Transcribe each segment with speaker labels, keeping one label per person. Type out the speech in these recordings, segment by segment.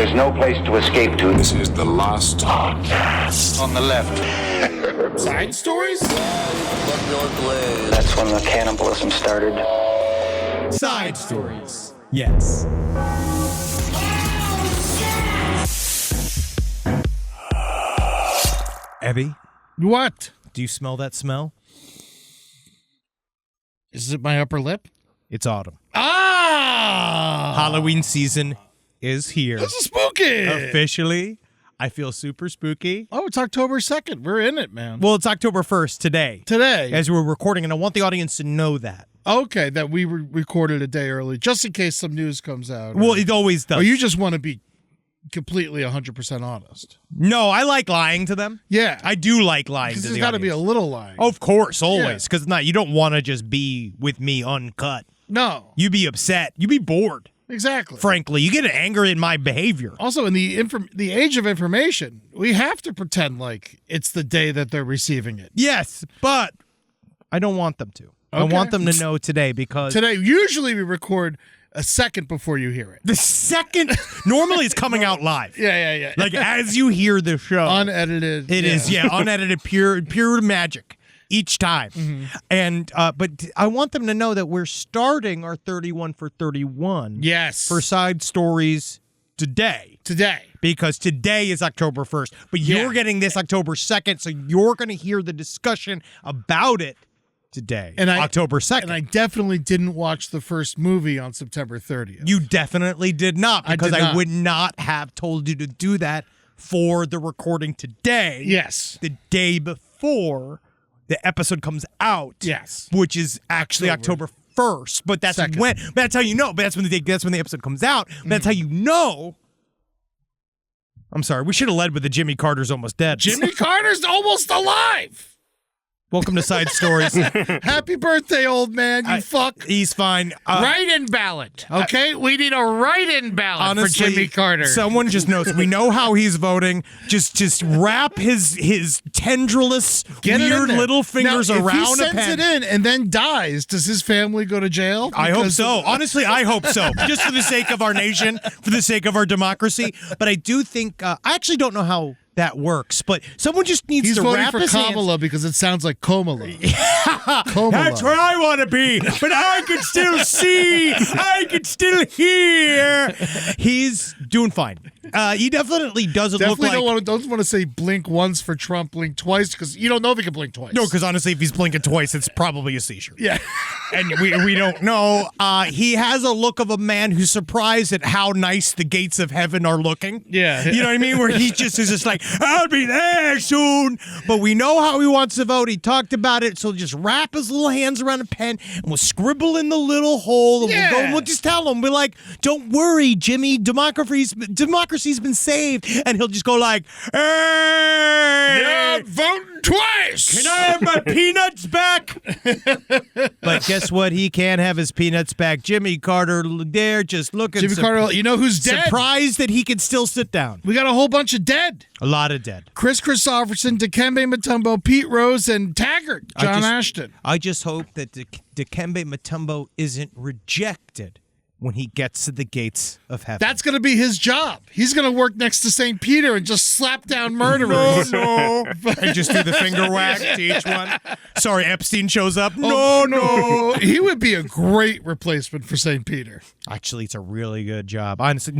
Speaker 1: There's no place to escape to.
Speaker 2: This is the last podcast.
Speaker 1: On the left.
Speaker 3: Side stories?
Speaker 1: That's when the cannibalism started.
Speaker 3: Side stories.
Speaker 4: Yes. Evie,
Speaker 3: What?
Speaker 4: do you smell that smell?
Speaker 3: Is it my upper lip?
Speaker 4: It's autumn.
Speaker 3: Ah!
Speaker 4: Halloween season is here.
Speaker 3: This is spooky.
Speaker 4: Officially. I feel super spooky.
Speaker 3: Oh, it's October 2nd. We're in it, man.
Speaker 4: Well, it's October 1st today.
Speaker 3: Today.
Speaker 4: As we're recording, and I want the audience to know that.
Speaker 3: Okay, that we recorded a day early, just in case some news comes out.
Speaker 4: Well, it always does.
Speaker 3: Or you just want to be completely 100% honest.
Speaker 4: No, I like lying to them.
Speaker 3: Yeah.
Speaker 4: I do like lying to
Speaker 3: Because
Speaker 4: the
Speaker 3: there's got to be a
Speaker 4: audience.
Speaker 3: little lying.
Speaker 4: Of course, always. Because you don't want to just be with me uncut.
Speaker 3: No.
Speaker 4: You be upset. You be bored.
Speaker 3: Exactly.
Speaker 4: Frankly, you get angry at my behavior.
Speaker 3: Also, in the age of information, we have to pretend like it's the day that they're receiving it.
Speaker 4: Yes, but I don't want them to. I
Speaker 3: Okay.
Speaker 4: want them to know today because
Speaker 3: Today, usually we record a second before you hear it.
Speaker 4: the second normally it's coming out live.
Speaker 3: Yeah.
Speaker 4: Like as you hear the show.
Speaker 3: Unedited.
Speaker 4: It is, unedited, pure magic each time.
Speaker 3: Mm-hmm.
Speaker 4: And but I want them to know that we're starting our 31 for 31
Speaker 3: Yes.
Speaker 4: for side stories today.
Speaker 3: Today.
Speaker 4: Because today is October 1st, but you're getting this October 2nd, so you're going to hear the discussion about it today, October 2nd.
Speaker 3: And I definitely didn't watch the first movie on September 30th.
Speaker 4: You definitely did not, because
Speaker 3: did
Speaker 4: I
Speaker 3: not.
Speaker 4: would not have told you to do that for the recording today.
Speaker 3: Yes.
Speaker 4: The day before the episode comes out.
Speaker 3: Yes.
Speaker 4: Which is actually October 1st, but that's
Speaker 3: Second.
Speaker 4: when. But that's how you know. But that's when the episode comes out. But that's how you know. I'm sorry. We should have led with the Jimmy Carter's almost dead.
Speaker 3: Jimmy Carter's almost alive.
Speaker 4: Welcome to Side Stories.
Speaker 3: Happy birthday, old man, you fuck.
Speaker 4: He's fine.
Speaker 3: Write-in ballot, okay? We need a write-in ballot
Speaker 4: Honestly,
Speaker 3: for Jimmy Carter.
Speaker 4: Someone just knows. We know how he's voting. Just wrap his tendrilous,
Speaker 3: Get it in
Speaker 4: weird
Speaker 3: there.
Speaker 4: little fingers
Speaker 3: now,
Speaker 4: around
Speaker 3: if he sends
Speaker 4: a pen.
Speaker 3: it in and then dies, does his family go to jail?
Speaker 4: I hope
Speaker 3: Because-
Speaker 4: so. Honestly, I hope so. Just for the sake of our nation, for the sake of our democracy. But I do think, I actually don't know how that works, but someone just needs
Speaker 3: He's
Speaker 4: to
Speaker 3: voting
Speaker 4: wrap
Speaker 3: for
Speaker 4: his hands.
Speaker 3: Kamala because it sounds like Kamala. Kamala.
Speaker 4: That's where I want to be, but I can still see. I can still hear. He's doing fine. He definitely doesn't
Speaker 3: Definitely
Speaker 4: look like.
Speaker 3: don't want to say blink once for Trump, blink twice, because you don't know if he can blink twice.
Speaker 4: No, because honestly, if he's blinking twice, it's probably a seizure.
Speaker 3: Yeah.
Speaker 4: And we don't know. He has a look of a man who's surprised at how nice the gates of heaven are looking.
Speaker 3: Yeah.
Speaker 4: You know what I mean? Where he just is just like, I'll be there soon. But we know how he wants to vote. He talked about it. So just wrap his little hands around a pen and we'll scribble in the little hole. And we'll go and we'll just tell him. We're like, don't worry, Jimmy. Democracy's been saved. And he'll just go like, hey.
Speaker 3: Yeah, voting twice.
Speaker 4: Can I have my peanuts back? But guess what? He can't have his peanuts back. Jimmy Carter there just looking.
Speaker 3: Jimmy Carter, you know who's dead?
Speaker 4: Surprised that he can still sit down.
Speaker 3: We got a whole bunch of dead.
Speaker 4: A lot of dead.
Speaker 3: Chris Christopherson, Dikembe Mutombo, Pete Rose, and Taggart, John Ashton.
Speaker 4: I just hope that Dikembe Mutombo isn't rejected when he gets to the gates of heaven.
Speaker 3: That's going to be his job. He's going to work next to St. Peter and just slap down murderers.
Speaker 4: No. And just do the finger whack to each one. Sorry, Epstein shows up. No.
Speaker 3: He would be a great replacement for St. Peter.
Speaker 4: Actually, it's a really good job. Honestly,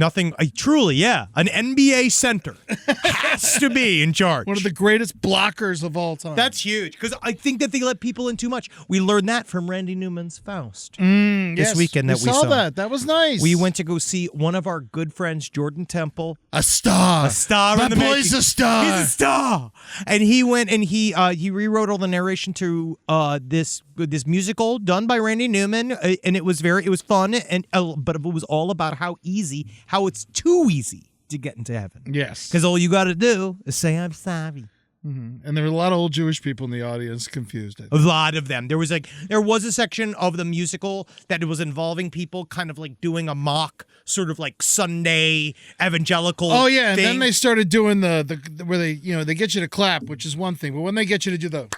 Speaker 4: truly, an NBA center has to be in charge.
Speaker 3: One of the greatest blockers of all time.
Speaker 4: That's huge, because I think that they let people in too much. We learned that from Randy Newman's Faust this weekend that we saw.
Speaker 3: that. That was nice.
Speaker 4: We went to go see one of our good friends, Jordan Temple.
Speaker 3: A star.
Speaker 4: A star
Speaker 3: My
Speaker 4: in the
Speaker 3: boy's
Speaker 4: making.
Speaker 3: a star.
Speaker 4: He's a star. And he went and he rewrote all the narration to this musical done by Randy Newman, and it was fun, and but it was all about how it's too easy to get into heaven.
Speaker 3: Yes.
Speaker 4: Because all you got to do is say I'm sorry.
Speaker 3: And there were a lot of old Jewish people in the audience confused.
Speaker 4: A lot of them. There was a section of the musical that was involving people kind of like doing a mock sort of like Sunday evangelical.
Speaker 3: Oh yeah, and
Speaker 4: thing.
Speaker 3: then they started doing the where they get you to clap, which is one thing, but when they get you to do the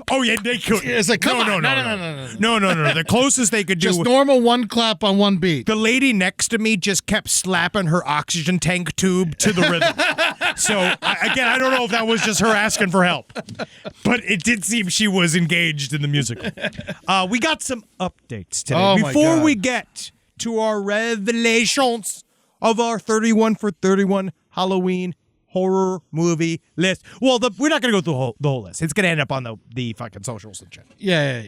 Speaker 4: Oh yeah, they could.
Speaker 3: It's like, come on.
Speaker 4: No. The closest they could do.
Speaker 3: Just normal one clap on one beat.
Speaker 4: The lady next to me just kept slapping her oxygen tank tube to the rhythm. So, I don't know if that was just her asking for help, but it did seem she was engaged in the musical. We got some updates today.
Speaker 3: Oh, my
Speaker 4: Before
Speaker 3: God.
Speaker 4: we get to our revelations of our 31 for 31 Halloween horror movie list. Well, we're not going to go through the whole list. It's going to end up on the fucking socials and shit.
Speaker 3: Yeah.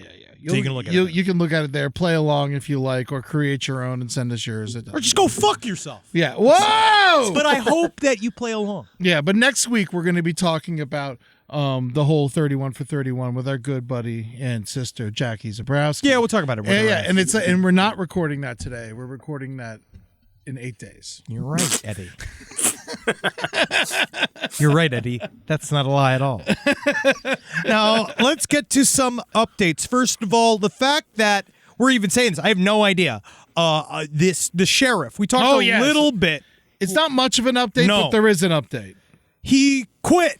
Speaker 4: So you can look at it.
Speaker 3: You can look at it there, play along if you like, or create your own and send us yours.
Speaker 4: Or just go fuck yourself.
Speaker 3: Yeah. Whoa!
Speaker 4: But I hope that you play along.
Speaker 3: Yeah, but next week we're going to be talking about the whole 31 for 31 with our good buddy and sister Jackie Zabrowski.
Speaker 4: Yeah, we'll talk about it.
Speaker 3: Yeah, and we're not recording that today. We're recording that in 8 days.
Speaker 4: You're right, Eddie. You're right, Eddie. That's not a lie at all. Now, let's get to some updates. First of all, the fact that we're even saying this, I have no idea. The sheriff, we talked little bit.
Speaker 3: It's not much of an update,
Speaker 4: No.
Speaker 3: but there is an update.
Speaker 4: He quit.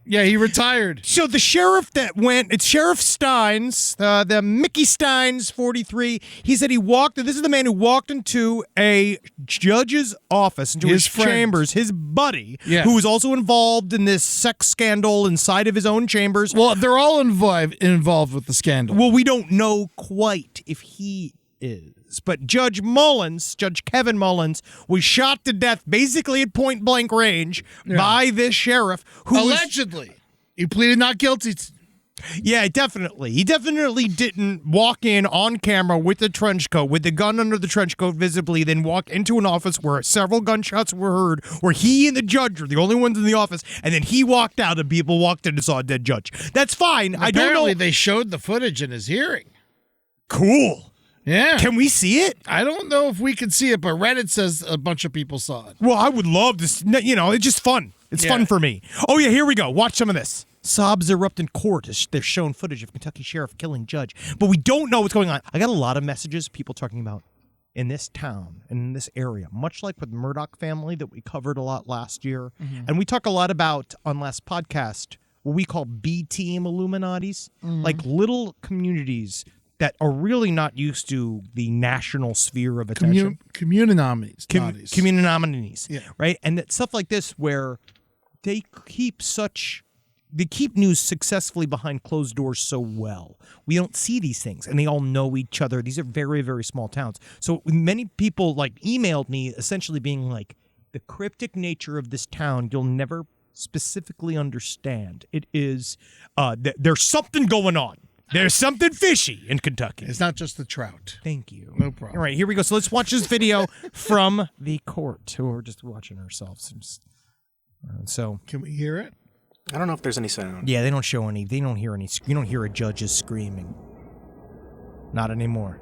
Speaker 3: Yeah, he retired.
Speaker 4: So the sheriff that went, it's Sheriff Steins, the Mickey Steins, 43. He said this is the man who walked into a judge's office, into his
Speaker 3: friend.
Speaker 4: chambers, his buddy,
Speaker 3: Yeah.
Speaker 4: who was also involved in this sex scandal inside of his own chambers.
Speaker 3: Well, they're all involved with the scandal.
Speaker 4: Well, we don't know quite if he is. But Judge Kevin Mullins, was shot to death basically at point blank range by this sheriff who
Speaker 3: Allegedly. He pleaded not guilty.
Speaker 4: Yeah, definitely. He definitely didn't walk in on camera with the trench coat, with the gun under the trench coat visibly, then walk into an office where several gunshots were heard, where he and the judge were the only ones in the office, and then he walked out and people walked in and saw a dead judge. That's fine. I don't
Speaker 3: Apparently,
Speaker 4: know.
Speaker 3: they showed the footage in his hearing.
Speaker 4: Cool.
Speaker 3: Yeah.
Speaker 4: Can we see it?
Speaker 3: I don't know if we can see it, but Reddit says a bunch of people saw it.
Speaker 4: Well, I would love to. It's just fun. It's fun for me. Oh, yeah, here we go. Watch some of this. Sobs erupt in court as they're shown footage of Kentucky sheriff killing judge. But we don't know what's going on. I got a lot of messages, people talking about in this town and in this area, much like with Murdoch family that we covered a lot last year. And we talk a lot about, on last podcast, what we call B-team Illuminatis, like little communities that are really not used to the national sphere of attention.
Speaker 3: Communities.
Speaker 4: Communities,
Speaker 3: Yeah.
Speaker 4: right? And that stuff like this where they keep news successfully behind closed doors so well. We don't see these things, and they all know each other. These are very, very small towns. So many people emailed me essentially being like, the cryptic nature of this town, you'll never specifically understand. It is, there's something going on. There's something fishy in Kentucky.
Speaker 3: It's not just the trout.
Speaker 4: Thank you.
Speaker 3: No problem.
Speaker 4: All right, here we go. So let's watch this video from the court. We're just watching ourselves. So
Speaker 3: Can we hear it?
Speaker 2: I don't know if there's any sound.
Speaker 4: yeah, they don't show any. They don't hear any. You don't hear a judge's screaming. Not anymore.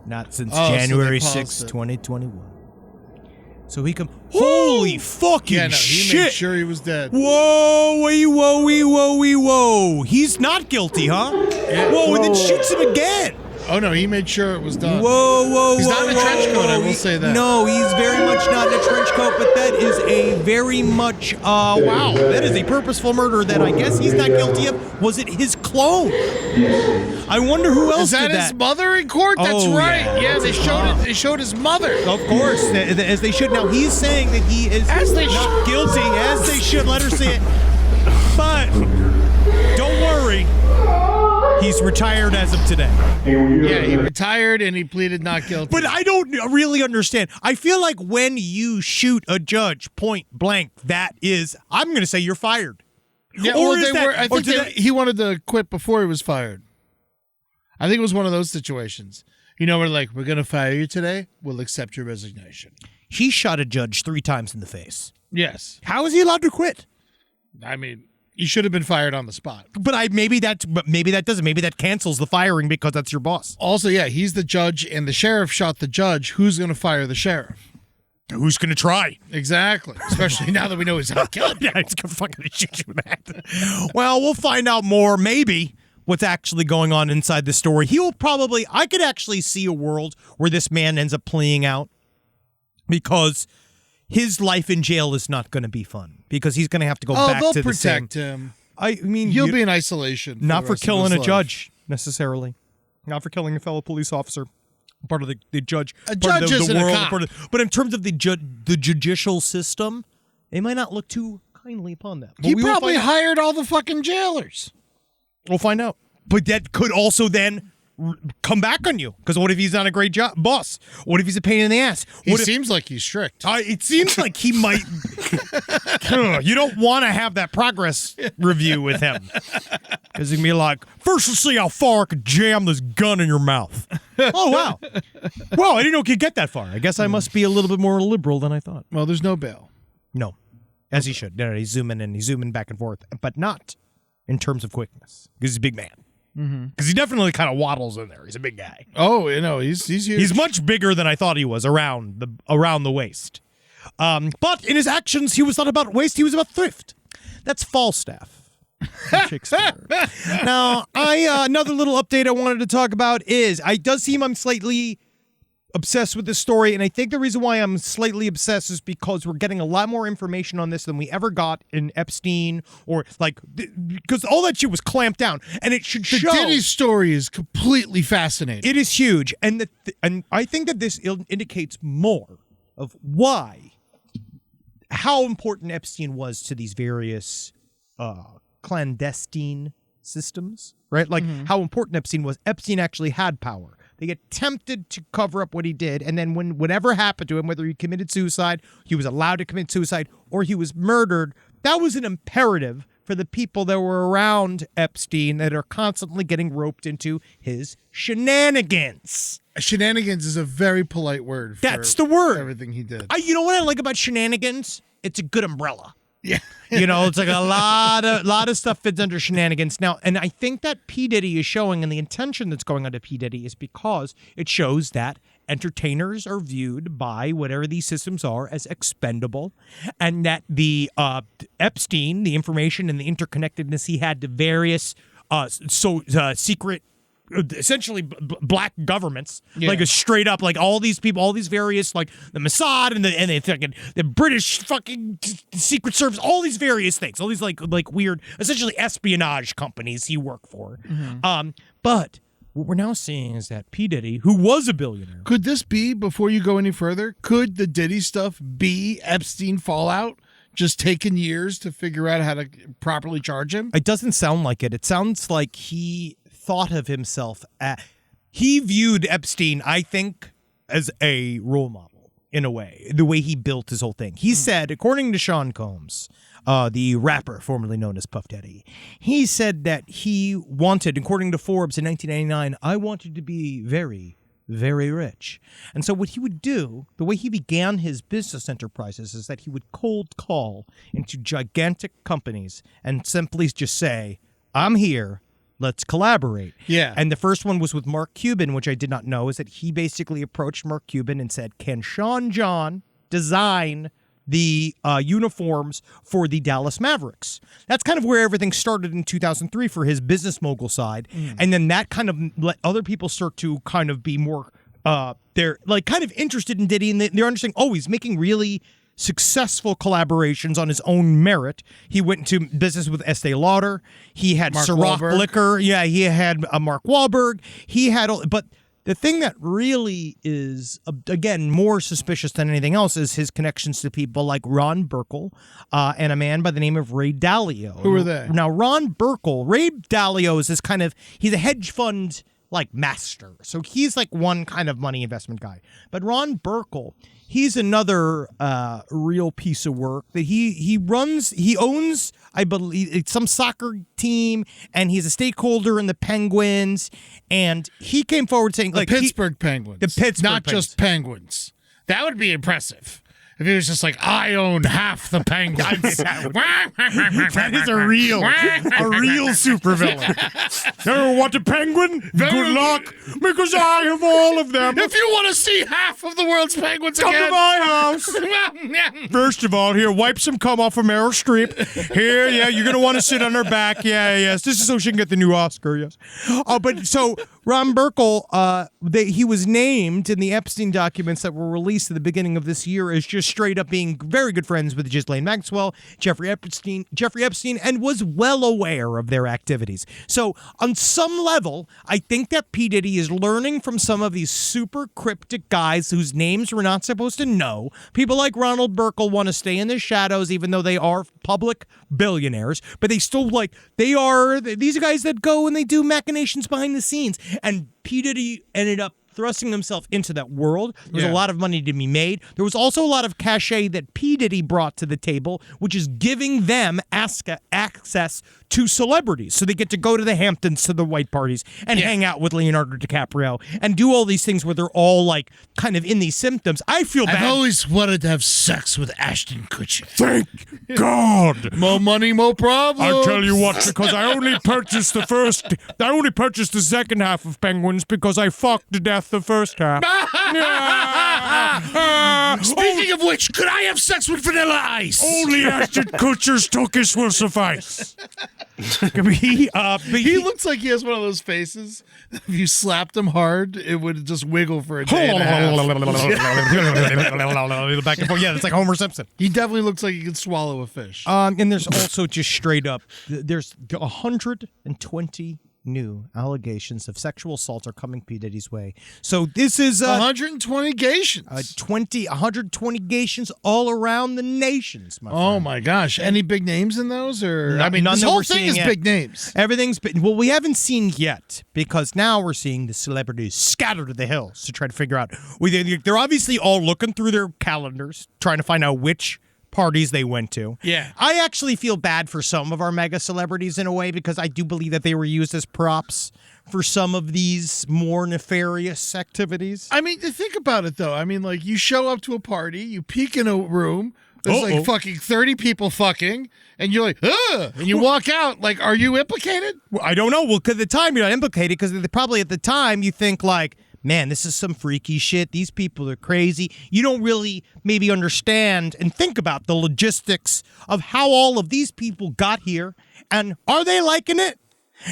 Speaker 4: Not since
Speaker 3: Oh, so they
Speaker 4: January
Speaker 3: paused
Speaker 4: 6th,
Speaker 3: it.
Speaker 4: 2021. So he come. Holy fucking
Speaker 3: Yeah, no, he
Speaker 4: shit!
Speaker 3: made sure he was dead.
Speaker 4: Whoa, whoa. He's not guilty, huh? Whoa, and then shoots him again.
Speaker 3: Oh, no, he made sure it was done.
Speaker 4: Whoa.
Speaker 3: He's not in a trench coat, I will say that.
Speaker 4: No, he's very much not in a trench coat, but that is a very much, wow, that is a purposeful murder that I guess he's not guilty of. Was it his clone? I wonder who else
Speaker 3: Is that
Speaker 4: did
Speaker 3: his
Speaker 4: that.
Speaker 3: mother in court? That's
Speaker 4: Oh,
Speaker 3: right.
Speaker 4: yeah.
Speaker 3: Yeah, they showed it. They showed his mother.
Speaker 4: Of course, as they should. Now, he's saying that he is
Speaker 3: As they
Speaker 4: not guilty, as they should. Let her say it. But don't worry. He's retired as of today.
Speaker 3: Yeah, he retired and he pleaded not guilty.
Speaker 4: But I don't really understand. I feel like when you shoot a judge point blank, that is, I'm going to say you're fired.
Speaker 3: yeah,
Speaker 4: or
Speaker 3: well,
Speaker 4: is
Speaker 3: they
Speaker 4: that-
Speaker 3: were. I
Speaker 4: or
Speaker 3: think
Speaker 4: did
Speaker 3: they-
Speaker 4: that-
Speaker 3: he wanted to quit before he was fired. I think it was one of those situations. We're like, we're going to fire you today. We'll accept your resignation.
Speaker 4: He shot a judge 3 times in the face.
Speaker 3: Yes.
Speaker 4: How is he allowed to quit?
Speaker 3: I mean, he should have been fired on the spot.
Speaker 4: But maybe that doesn't. Maybe that cancels the firing because that's your boss.
Speaker 3: Also, yeah, he's the judge and the sheriff shot the judge. Who's going to fire the sheriff?
Speaker 4: Who's going to try?
Speaker 3: Exactly. Especially now that we know he's out killing.
Speaker 4: Yeah, it's going to fucking shoot you with that. Well, we'll find out more, maybe, what's actually going on inside the story. I could actually see a world where this man ends up playing out because his life in jail is not going to be fun because he's going to have to go back
Speaker 3: they'll
Speaker 4: to the same.
Speaker 3: protect him.
Speaker 4: I mean,
Speaker 3: He'll be in isolation.
Speaker 4: not
Speaker 3: the
Speaker 4: for
Speaker 3: rest of
Speaker 4: killing
Speaker 3: his
Speaker 4: a
Speaker 3: life.
Speaker 4: judge necessarily, not for killing a fellow police officer. Part of the judge.
Speaker 3: A
Speaker 4: part of
Speaker 3: judge isn't a
Speaker 4: world,
Speaker 3: cop.
Speaker 4: but in terms of the judicial system, they might not look too kindly upon that. But
Speaker 3: He
Speaker 4: we will
Speaker 3: probably
Speaker 4: find out.
Speaker 3: hired all the fucking jailers.
Speaker 4: We'll find out. But that could also then come back on you. Because what if he's not a great boss? What if he's a pain in the ass?
Speaker 3: He
Speaker 4: What if,
Speaker 3: seems like he's strict.
Speaker 4: it seems like he might. You don't want to have that progress review with him. Because he can be like, first let's see how far I could jam this gun in your mouth. Oh, wow. Well, I didn't know it could get that far. I guess I must be a little bit more liberal than I thought.
Speaker 3: Well, there's no bail.
Speaker 4: No. As he should. No, he's zooming in. He's zooming back and forth. But not in terms of quickness. Because he's a big man. Because he definitely kind of waddles in there. He's a big guy.
Speaker 3: Oh, he's huge.
Speaker 4: He's much bigger than I thought he was around the waist. But in his actions, he was not about waste. He was about thrift. That's Falstaff. Shakespeare. Now, another little update I wanted to talk about is it does seem I'm slightly obsessed with this story, and I think the reason why I'm slightly obsessed is because we're getting a lot more information on this than we ever got in Epstein, or because all that shit was clamped down, and it should
Speaker 3: The
Speaker 4: show.
Speaker 3: Diddy story is completely fascinating.
Speaker 4: It is huge, and and I think that this indicates more of how important Epstein was to these various clandestine systems, right? Like how important Epstein was. Epstein actually had power. They attempted to cover up what he did, and then when whatever happened to him, whether he committed suicide, he was allowed to commit suicide, or he was murdered, that was an imperative for the people that were around Epstein that are constantly getting roped into his shenanigans.
Speaker 3: Shenanigans is a very polite word for
Speaker 4: That's the word.
Speaker 3: everything he did.
Speaker 4: You know what I like about shenanigans? It's a good umbrella.
Speaker 3: Yeah.
Speaker 4: It's like a lot of stuff fits under shenanigans now, and I think that P. Diddy is showing, and the intention that's going on to P. Diddy is because it shows that entertainers are viewed by whatever these systems are as expendable, and that the Epstein, the information and the interconnectedness he had to various secret. Essentially black governments, like a straight up, like all these people, all these various, like the Mossad and the British fucking Secret Service, all these various things, all these like weird, essentially espionage companies he worked for. But what we're now seeing is that P. Diddy, who was a billionaire,
Speaker 3: Could this be, before you go any further, could the Diddy stuff be Epstein fallout? Just taking years to figure out how to properly charge him?
Speaker 4: it doesn't sound like it. It sounds like he thought of himself he viewed Epstein, I think, as a role model in a way, the way he built his whole thing. He said, according to Sean Combs, the rapper formerly known as Puff Daddy, he said that he wanted, according to Forbes in 1999, I wanted to be very, very rich. And so what he would do, the way he began his business enterprises, is that he would cold call into gigantic companies and simply just say, I'm here. Let's collaborate.
Speaker 3: Yeah.
Speaker 4: And the first one was with Mark Cuban, which I did not know, is that he basically approached Mark Cuban and said, can Sean John design the uniforms for the Dallas Mavericks? That's kind of where everything started in 2003 for his business mogul side. And then that kind of let other people start to kind of be more, they're like kind of interested in Diddy, and they're understanding, oh, he's making really successful collaborations on his own merit. He went into business with Estee Lauder. He had
Speaker 3: Mark
Speaker 4: Ciroc
Speaker 3: Wahlberg.
Speaker 4: Liquor. Yeah, he had Mark Wahlberg. He had, but the thing that really is, again, more suspicious than anything else is his connections to people like Ron Burkle and a man by the name of Ray Dalio.
Speaker 3: Who are they?
Speaker 4: Now, Ron Burkle, Ray Dalio is this kind of, he's a hedge fund like master. So he's like one kind of money investment guy. But Ron Burkle, he's another real piece of work that he owns, I believe, some soccer team, and he's a stakeholder in the Penguins. And he came forward saying,
Speaker 3: The
Speaker 4: like,
Speaker 3: Pittsburgh Penguins.
Speaker 4: the Pittsburgh
Speaker 3: Not just Penguins. That would be impressive. If he was just like, I own half the Penguins.
Speaker 4: that is a real supervillain. You want a penguin? Good luck, because I have all of them.
Speaker 3: If you want to see half of the world's penguins
Speaker 4: Come
Speaker 3: again,
Speaker 4: to my house. First of all, here, wipe some cum off of Meryl Streep. Here, yeah, you're going to want to sit on her back. Yeah, yes. This is so she can get the new Oscar, yes. But so Ron Burkle, he was named in the Epstein documents that were released at the beginning of this year as just straight up being very good friends with Ghislaine Maxwell, Jeffrey Epstein, and was well aware of their activities. So on some level, I think that P. Diddy is learning from some of these super cryptic guys whose names we're not supposed to know. People like Ronald Burkle want to stay in the shadows, even though they are public billionaires, but they still these are guys that go and they do machinations behind the scenes. And P. Diddy ended up thrusting himself into that world. There was a lot of money to be made. There was also a lot of cachet that P. Diddy brought to the table, which is giving them access to celebrities. So they get to go to the Hamptons, to the white parties, and hang out with Leonardo DiCaprio and do all these things where they're all like kind of in these symptoms. I feel bad.
Speaker 3: I've always wanted to have sex with Ashton Kutcher.
Speaker 4: Thank God.
Speaker 3: More money, more problems.
Speaker 4: I'll tell you what, because I only purchased the second half of Penguins because I fucked to death the first half.
Speaker 3: Speaking of which, could I have sex with Vanilla Ice?
Speaker 4: Only Ashton Kutcher's tuchus will suffice.
Speaker 3: He looks like he has one of those faces. If you slapped him hard, it would just wiggle for a day and a half.
Speaker 4: Back and forth. Yeah, it's like Homer Simpson.
Speaker 3: He definitely looks like he could swallow a fish.
Speaker 4: And there's also just straight up, there's 120 new allegations of sexual assault are coming P. Diddy's way. So this is
Speaker 3: 120 gations.
Speaker 4: 120 gations all around the nations.
Speaker 3: My gosh! Any big names in those, or
Speaker 4: I mean, none
Speaker 3: this
Speaker 4: that
Speaker 3: whole
Speaker 4: we're
Speaker 3: thing
Speaker 4: seeing
Speaker 3: is
Speaker 4: yet.
Speaker 3: big names.
Speaker 4: Everything's been, well, we haven't seen yet because now we're seeing the celebrities scattered to the hills to try to figure out. They're obviously all looking through their calendars, trying to find out which parties they went to.
Speaker 3: Yeah.
Speaker 4: I actually feel bad for some of our mega celebrities in a way because I do believe that they were used as props for some of these more nefarious activities.
Speaker 3: I mean, think about it though. I mean, like you show up to a party, you peek in a room, there's like fucking 30 people fucking, and you're like, ugh, and you walk out. Like, are you implicated?
Speaker 4: Well, I don't know. Well, because at the time you're not implicated because probably at the time you think like, man, this is some freaky shit. These people are crazy. You don't really maybe understand and think about the logistics of how all of these people got here, and are they liking it?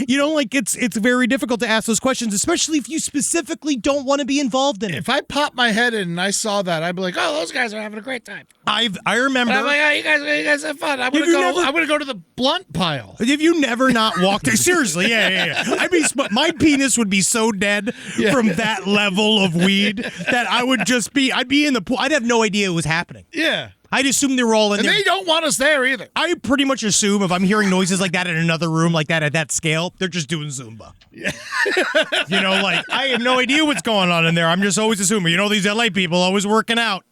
Speaker 4: You know, like it's very difficult to ask those questions, especially if you specifically don't want to be involved in it.
Speaker 3: If I popped my head in and I saw that, I'd be like, "Oh, those guys are having a great time."
Speaker 4: I remember.
Speaker 3: And I'm like, "Oh, you guys have fun." I'm gonna go to the blunt pile.
Speaker 4: Have you never not walked? Seriously, yeah. My penis would be so dead from that level of weed that I'd be in the pool. I'd have no idea it was happening.
Speaker 3: Yeah.
Speaker 4: I'd assume they were all in
Speaker 3: And
Speaker 4: there.
Speaker 3: they don't want us there either.
Speaker 4: I pretty much assume if I'm hearing noises like that in another room like that at that scale, they're just doing Zumba. Yeah. You know, like, I have no idea what's going on in there. I'm just always assuming. You know, these LA people always working out.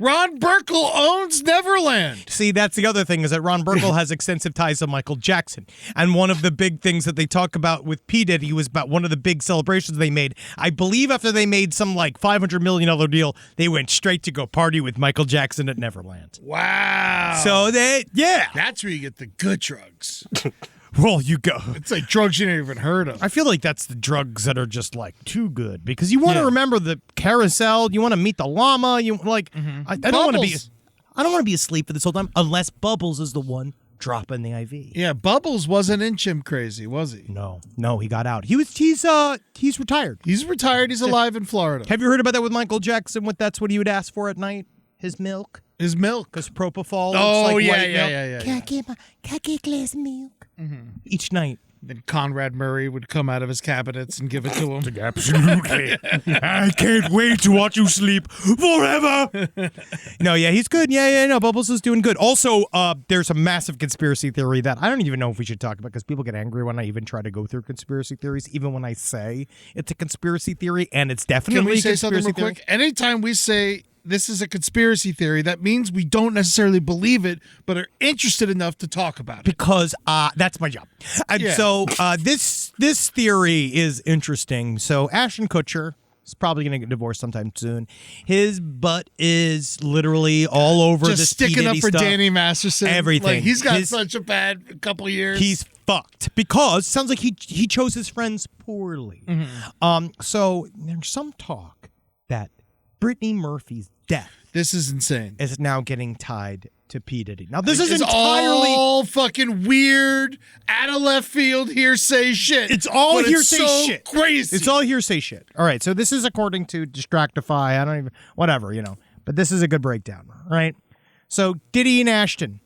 Speaker 3: Ron Burkle owns Neverland.
Speaker 4: See, that's the other thing is that Ron Burkle has extensive ties to Michael Jackson. And one of the big things that they talk about with P. Diddy was about one of the big celebrations they made. I believe after they made some like $500 million deal, they went straight to go party with Michael Jackson at Neverland.
Speaker 3: Wow.
Speaker 4: So
Speaker 3: That's where you get the good drugs.
Speaker 4: Well, you go.
Speaker 3: It's like drugs you never even heard of.
Speaker 4: I feel like that's the drugs that are just like too good because you want to remember the carousel. You want to meet the llama. You like. I don't want to be. I don't want to be asleep for this whole time unless Bubbles is the one dropping the IV.
Speaker 3: Yeah, Bubbles wasn't in Chim Crazy, was he?
Speaker 4: No, he got out. He's retired.
Speaker 3: He's retired. He's alive in Florida.
Speaker 4: Have you heard about that with Michael Jackson? That's what he would ask for at night. His milk.
Speaker 3: His milk.
Speaker 4: Because propofol.
Speaker 3: Oh,
Speaker 4: looks like
Speaker 3: yeah,
Speaker 4: white milk.
Speaker 3: yeah.
Speaker 4: Can I get a glass of milk? Each night.
Speaker 3: Then Conrad Murray would come out of his cabinets and give it to him.
Speaker 4: Absolutely. I can't wait to watch you sleep forever. No, yeah, he's good. No, Bubbles is doing good. Also, there's a massive conspiracy theory that I don't even know if we should talk about because people get angry when I even try to go through conspiracy theories, even when I say it's a conspiracy theory, and it's definitely
Speaker 3: Can we
Speaker 4: a
Speaker 3: say something
Speaker 4: conspiracy
Speaker 3: real
Speaker 4: theory.
Speaker 3: quick? Anytime we say this is a conspiracy theory, that means we don't necessarily believe it, but are interested enough to talk about it.
Speaker 4: Because that's my job. And so this theory is interesting. So Ashton Kutcher is probably going to get divorced sometime soon. His butt is literally all over
Speaker 3: Just
Speaker 4: this
Speaker 3: sticking up for
Speaker 4: stuff.
Speaker 3: Danny Masterson.
Speaker 4: Everything.
Speaker 3: Like, he's got such a bad couple of years.
Speaker 4: He's fucked because it sounds like he chose his friends poorly. So there's some talk that Brittany Murphy's death
Speaker 3: This is insane.
Speaker 4: is now getting tied to P. Diddy. Now, this is
Speaker 3: It's
Speaker 4: entirely...
Speaker 3: all fucking weird, out of left field hearsay shit.
Speaker 4: It's all
Speaker 3: but
Speaker 4: hearsay
Speaker 3: it's so
Speaker 4: shit.
Speaker 3: Crazy.
Speaker 4: It's all hearsay shit. All right, so this is according to Distractify. I don't even... Whatever, But this is a good breakdown, right? So Diddy and Ashton,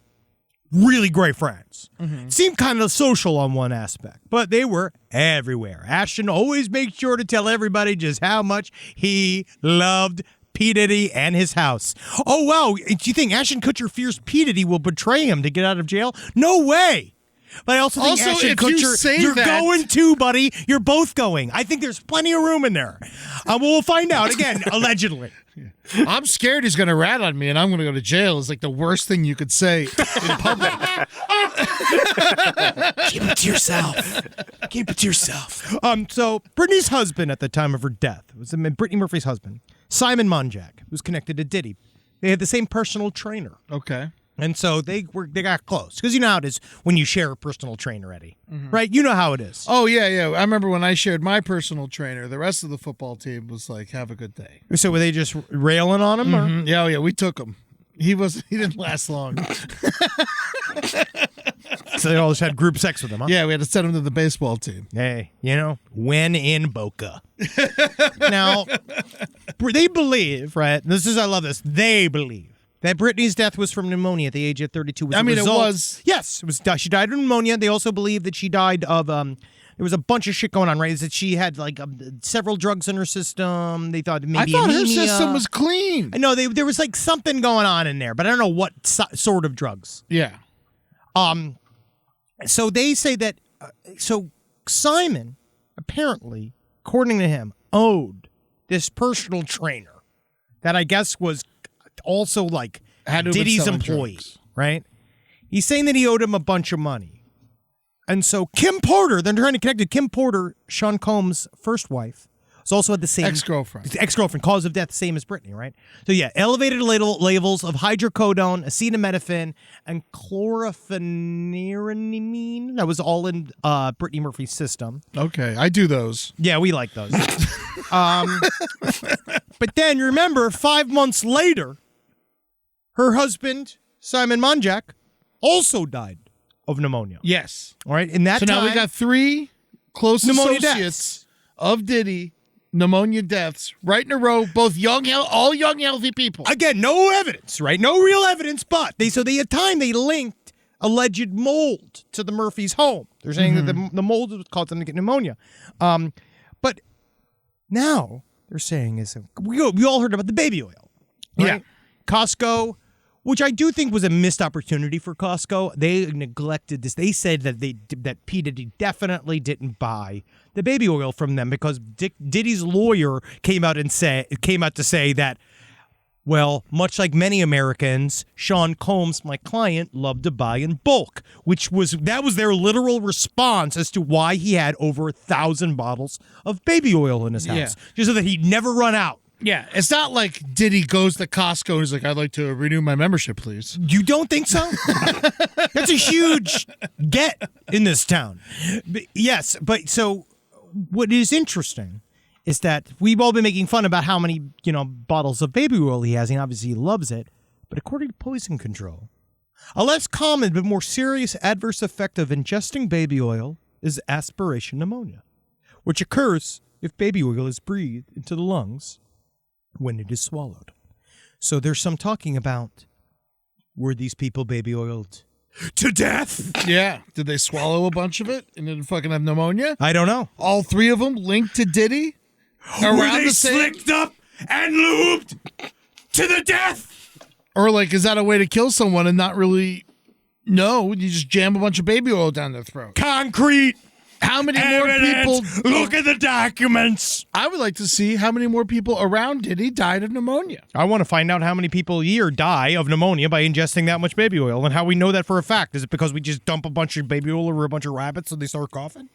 Speaker 4: really great friends. Seemed kind of social on one aspect, but they were everywhere. Ashton always made sure to tell everybody just how much he loved P. Diddy and his house. Oh, wow. Do you think Ashton Kutcher fears P. Diddy will betray him to get out of jail? No way. But I also think Ashton
Speaker 3: if you
Speaker 4: Kutcher,
Speaker 3: say
Speaker 4: you're
Speaker 3: that-
Speaker 4: going too, buddy. You're both going. I think there's plenty of room in there. We'll find out again, allegedly.
Speaker 3: I'm scared he's going to rat on me and I'm going to go to jail. It's like the worst thing you could say in public.
Speaker 4: Keep it to yourself. Keep it to yourself. So Britney's husband at the time of her death was Brittany Murphy's husband, Simon Monjack, who's connected to Diddy. They had the same personal trainer.
Speaker 3: Okay.
Speaker 4: And so they got close. Because you know how it is when you share a personal trainer, Eddie. Right? You know how it is.
Speaker 3: Oh, yeah. I remember when I shared my personal trainer, the rest of the football team was like, have a good day.
Speaker 4: So were they just railing on him? Or?
Speaker 3: Yeah, we took him. He didn't last long.
Speaker 4: So they all just had group sex with him, huh?
Speaker 3: Yeah, we had to send him to the baseball team.
Speaker 4: Hey, when in Boca. Now, they believe, right? I love this. They believe that Britney's death was from pneumonia at the age of 32.
Speaker 3: I mean, it was.
Speaker 4: Yes, it was. She died of pneumonia. They also believe that she died of. There was a bunch of shit going on, right? Is that she had like several drugs in her system. They thought maybe
Speaker 3: I thought her
Speaker 4: anemia.
Speaker 3: system was clean.
Speaker 4: I know there was like something going on in there, but I don't know what sort of drugs.
Speaker 3: Yeah.
Speaker 4: So they say that. So Simon, apparently, according to him, owed this personal trainer that I guess was also like
Speaker 3: Had to have been
Speaker 4: Diddy's
Speaker 3: selling
Speaker 4: employee,
Speaker 3: drugs.
Speaker 4: right? He's saying that he owed him a bunch of money. And so Kim Porter, they're trying to connect to Kim Porter, Sean Combs' first wife, was also at the same ex-girlfriend, cause of death, same as Britney, right? So yeah, elevated levels of hydrocodone, acetaminophen, and chlorpheniramine. That was all in Britney Murphy's system.
Speaker 3: Okay, I do those.
Speaker 4: Yeah, we like those. But then remember, 5 months later, her husband, Simon Monjack, also died of pneumonia.
Speaker 3: Yes.
Speaker 4: All right, in that
Speaker 3: So
Speaker 4: time,
Speaker 3: now we got 3 close
Speaker 4: Pneumonia
Speaker 3: associates of Diddy, pneumonia deaths, right in a row, both all young, healthy people.
Speaker 4: again, no evidence, right? No real evidence, but they at time they linked alleged mold to the Murphys' home. They're saying that the mold was caused them to get pneumonia. But now they're saying is we all heard about the baby oil. Right?
Speaker 3: Yeah.
Speaker 4: Costco, which I do think was a missed opportunity for Costco. They neglected this. They said that that P. Diddy definitely didn't buy the baby oil from them because Diddy's lawyer came out to say that, well, much like many Americans, Sean Combs, my client, loved to buy in bulk, that was their literal response as to why he had over 1,000 bottles of baby oil in his house,
Speaker 3: Yeah.
Speaker 4: just so that he'd never run out.
Speaker 3: Yeah, it's not like Diddy goes to Costco and he's like, I'd like to renew my membership, please.
Speaker 4: You don't think so? That's a huge get in this town. Yes, but so what is interesting is that we've all been making fun about how many, bottles of baby oil he has, and obviously he loves it. But according to Poison Control, a less common but more serious adverse effect of ingesting baby oil is aspiration pneumonia, which occurs if baby oil is breathed into the lungs when it is swallowed. So there's some talking about, were these people baby oiled to death?
Speaker 3: Yeah. Did they swallow a bunch of it and then fucking have pneumonia?
Speaker 4: I don't know.
Speaker 3: All 3 of them linked to Diddy?
Speaker 4: Were they slicked up and lubed to the death?
Speaker 3: Or like, is that a way to kill someone and not really know? You just jam a bunch of baby oil down their throat.
Speaker 4: Concrete
Speaker 3: How many more
Speaker 4: evidence.
Speaker 3: people?
Speaker 4: Look at the documents.
Speaker 3: I would like to see how many more people around Diddy died of pneumonia.
Speaker 4: I want to find out how many people a year die of pneumonia by ingesting that much baby oil, and how we know that for a fact. Is it because we just dump a bunch of baby oil over a bunch of rabbits so they start coughing?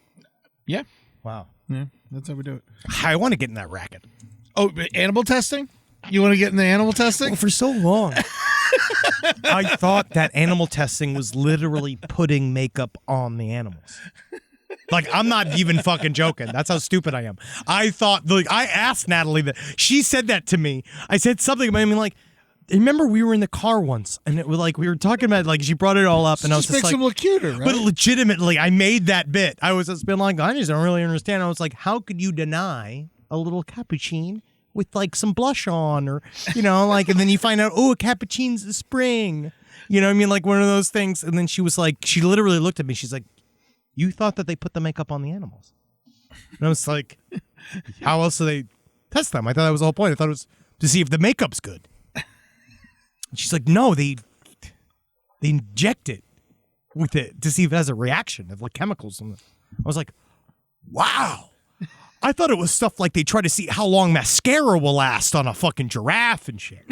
Speaker 3: Yeah.
Speaker 4: Wow.
Speaker 3: Yeah, that's how we do it.
Speaker 4: I want to get in that racket.
Speaker 3: Oh, animal testing? You want to get in the animal testing?
Speaker 4: Well, for so long, I thought that animal testing was literally putting makeup on the animals. Like, I'm not even fucking joking. That's how stupid I am. I thought, I asked Natalie that. She said that to me. I said something about, like, remember we were in the car once, and it was like we were talking about like she brought it all up, and I was
Speaker 3: Just
Speaker 4: just
Speaker 3: makes
Speaker 4: like,
Speaker 3: him look cuter, right?
Speaker 4: but legitimately, I made that bit. I was just been like, I just don't really understand. I was like, how could you deny a little cappuccino with like some blush on, or like, and then you find out, oh, a cappuccino's a spring. You know what I mean? Like one of those things. And then she was like, she literally looked at me. She's like, you thought that they put the makeup on the animals? And I was like, how else do they test them? I thought that was the whole point. I thought it was to see if the makeup's good. And she's like, no, they inject it with it to see if it has a reaction of like chemicals. And I was like, wow. I thought it was stuff like they try to see how long mascara will last on a fucking giraffe and shit.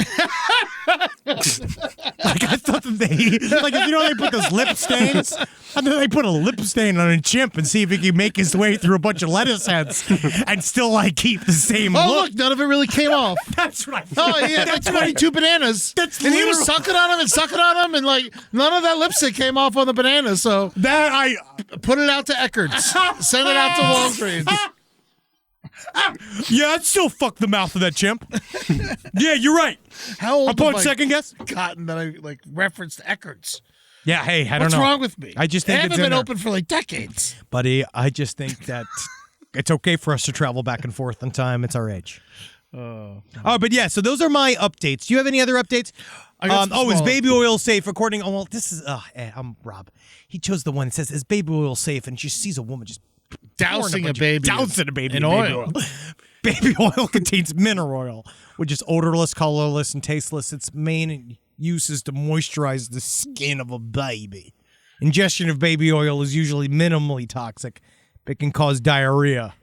Speaker 4: Like I thought that they they put those lip stains. I thought they put a lip stain on a chimp and see if he can make his way through a bunch of lettuce heads and still like keep the same
Speaker 3: oh,
Speaker 4: look.
Speaker 3: look, none of it really came off.
Speaker 4: That's what I thought.
Speaker 3: Oh, yeah, that's 22 bananas. And he was sucking on them and sucking on them, and like none of that lipstick came off on the banana. So
Speaker 4: That I
Speaker 3: put it out to Eckert's. Send it out to Walgreens.
Speaker 4: yeah, I'd still fuck the mouth of that chimp. Yeah, you're right.
Speaker 3: How old
Speaker 4: Upon
Speaker 3: have I
Speaker 4: second guess.
Speaker 3: gotten that I like referenced Eckert's?
Speaker 4: Yeah, hey, I don't
Speaker 3: What's
Speaker 4: know.
Speaker 3: wrong with me?
Speaker 4: I just
Speaker 3: they
Speaker 4: think
Speaker 3: haven't
Speaker 4: it's in
Speaker 3: been
Speaker 4: there.
Speaker 3: open for like decades.
Speaker 4: Buddy, I just think that it's okay for us to travel back and forth in time. It's our age. But yeah, so those are my updates. Do you have any other updates?
Speaker 3: I got some
Speaker 4: is
Speaker 3: small
Speaker 4: baby oil safe? According, this is, I'm Rob. He chose the one that says, is baby oil safe? And she sees a woman just
Speaker 3: Dousing
Speaker 4: pouring
Speaker 3: a baby
Speaker 4: dousing a baby
Speaker 3: in
Speaker 4: baby
Speaker 3: oil.
Speaker 4: Baby oil contains mineral oil, which is odorless, colorless, and tasteless. Its main use is to moisturize the skin of a baby. Ingestion of baby oil is usually minimally toxic, but can cause diarrhea.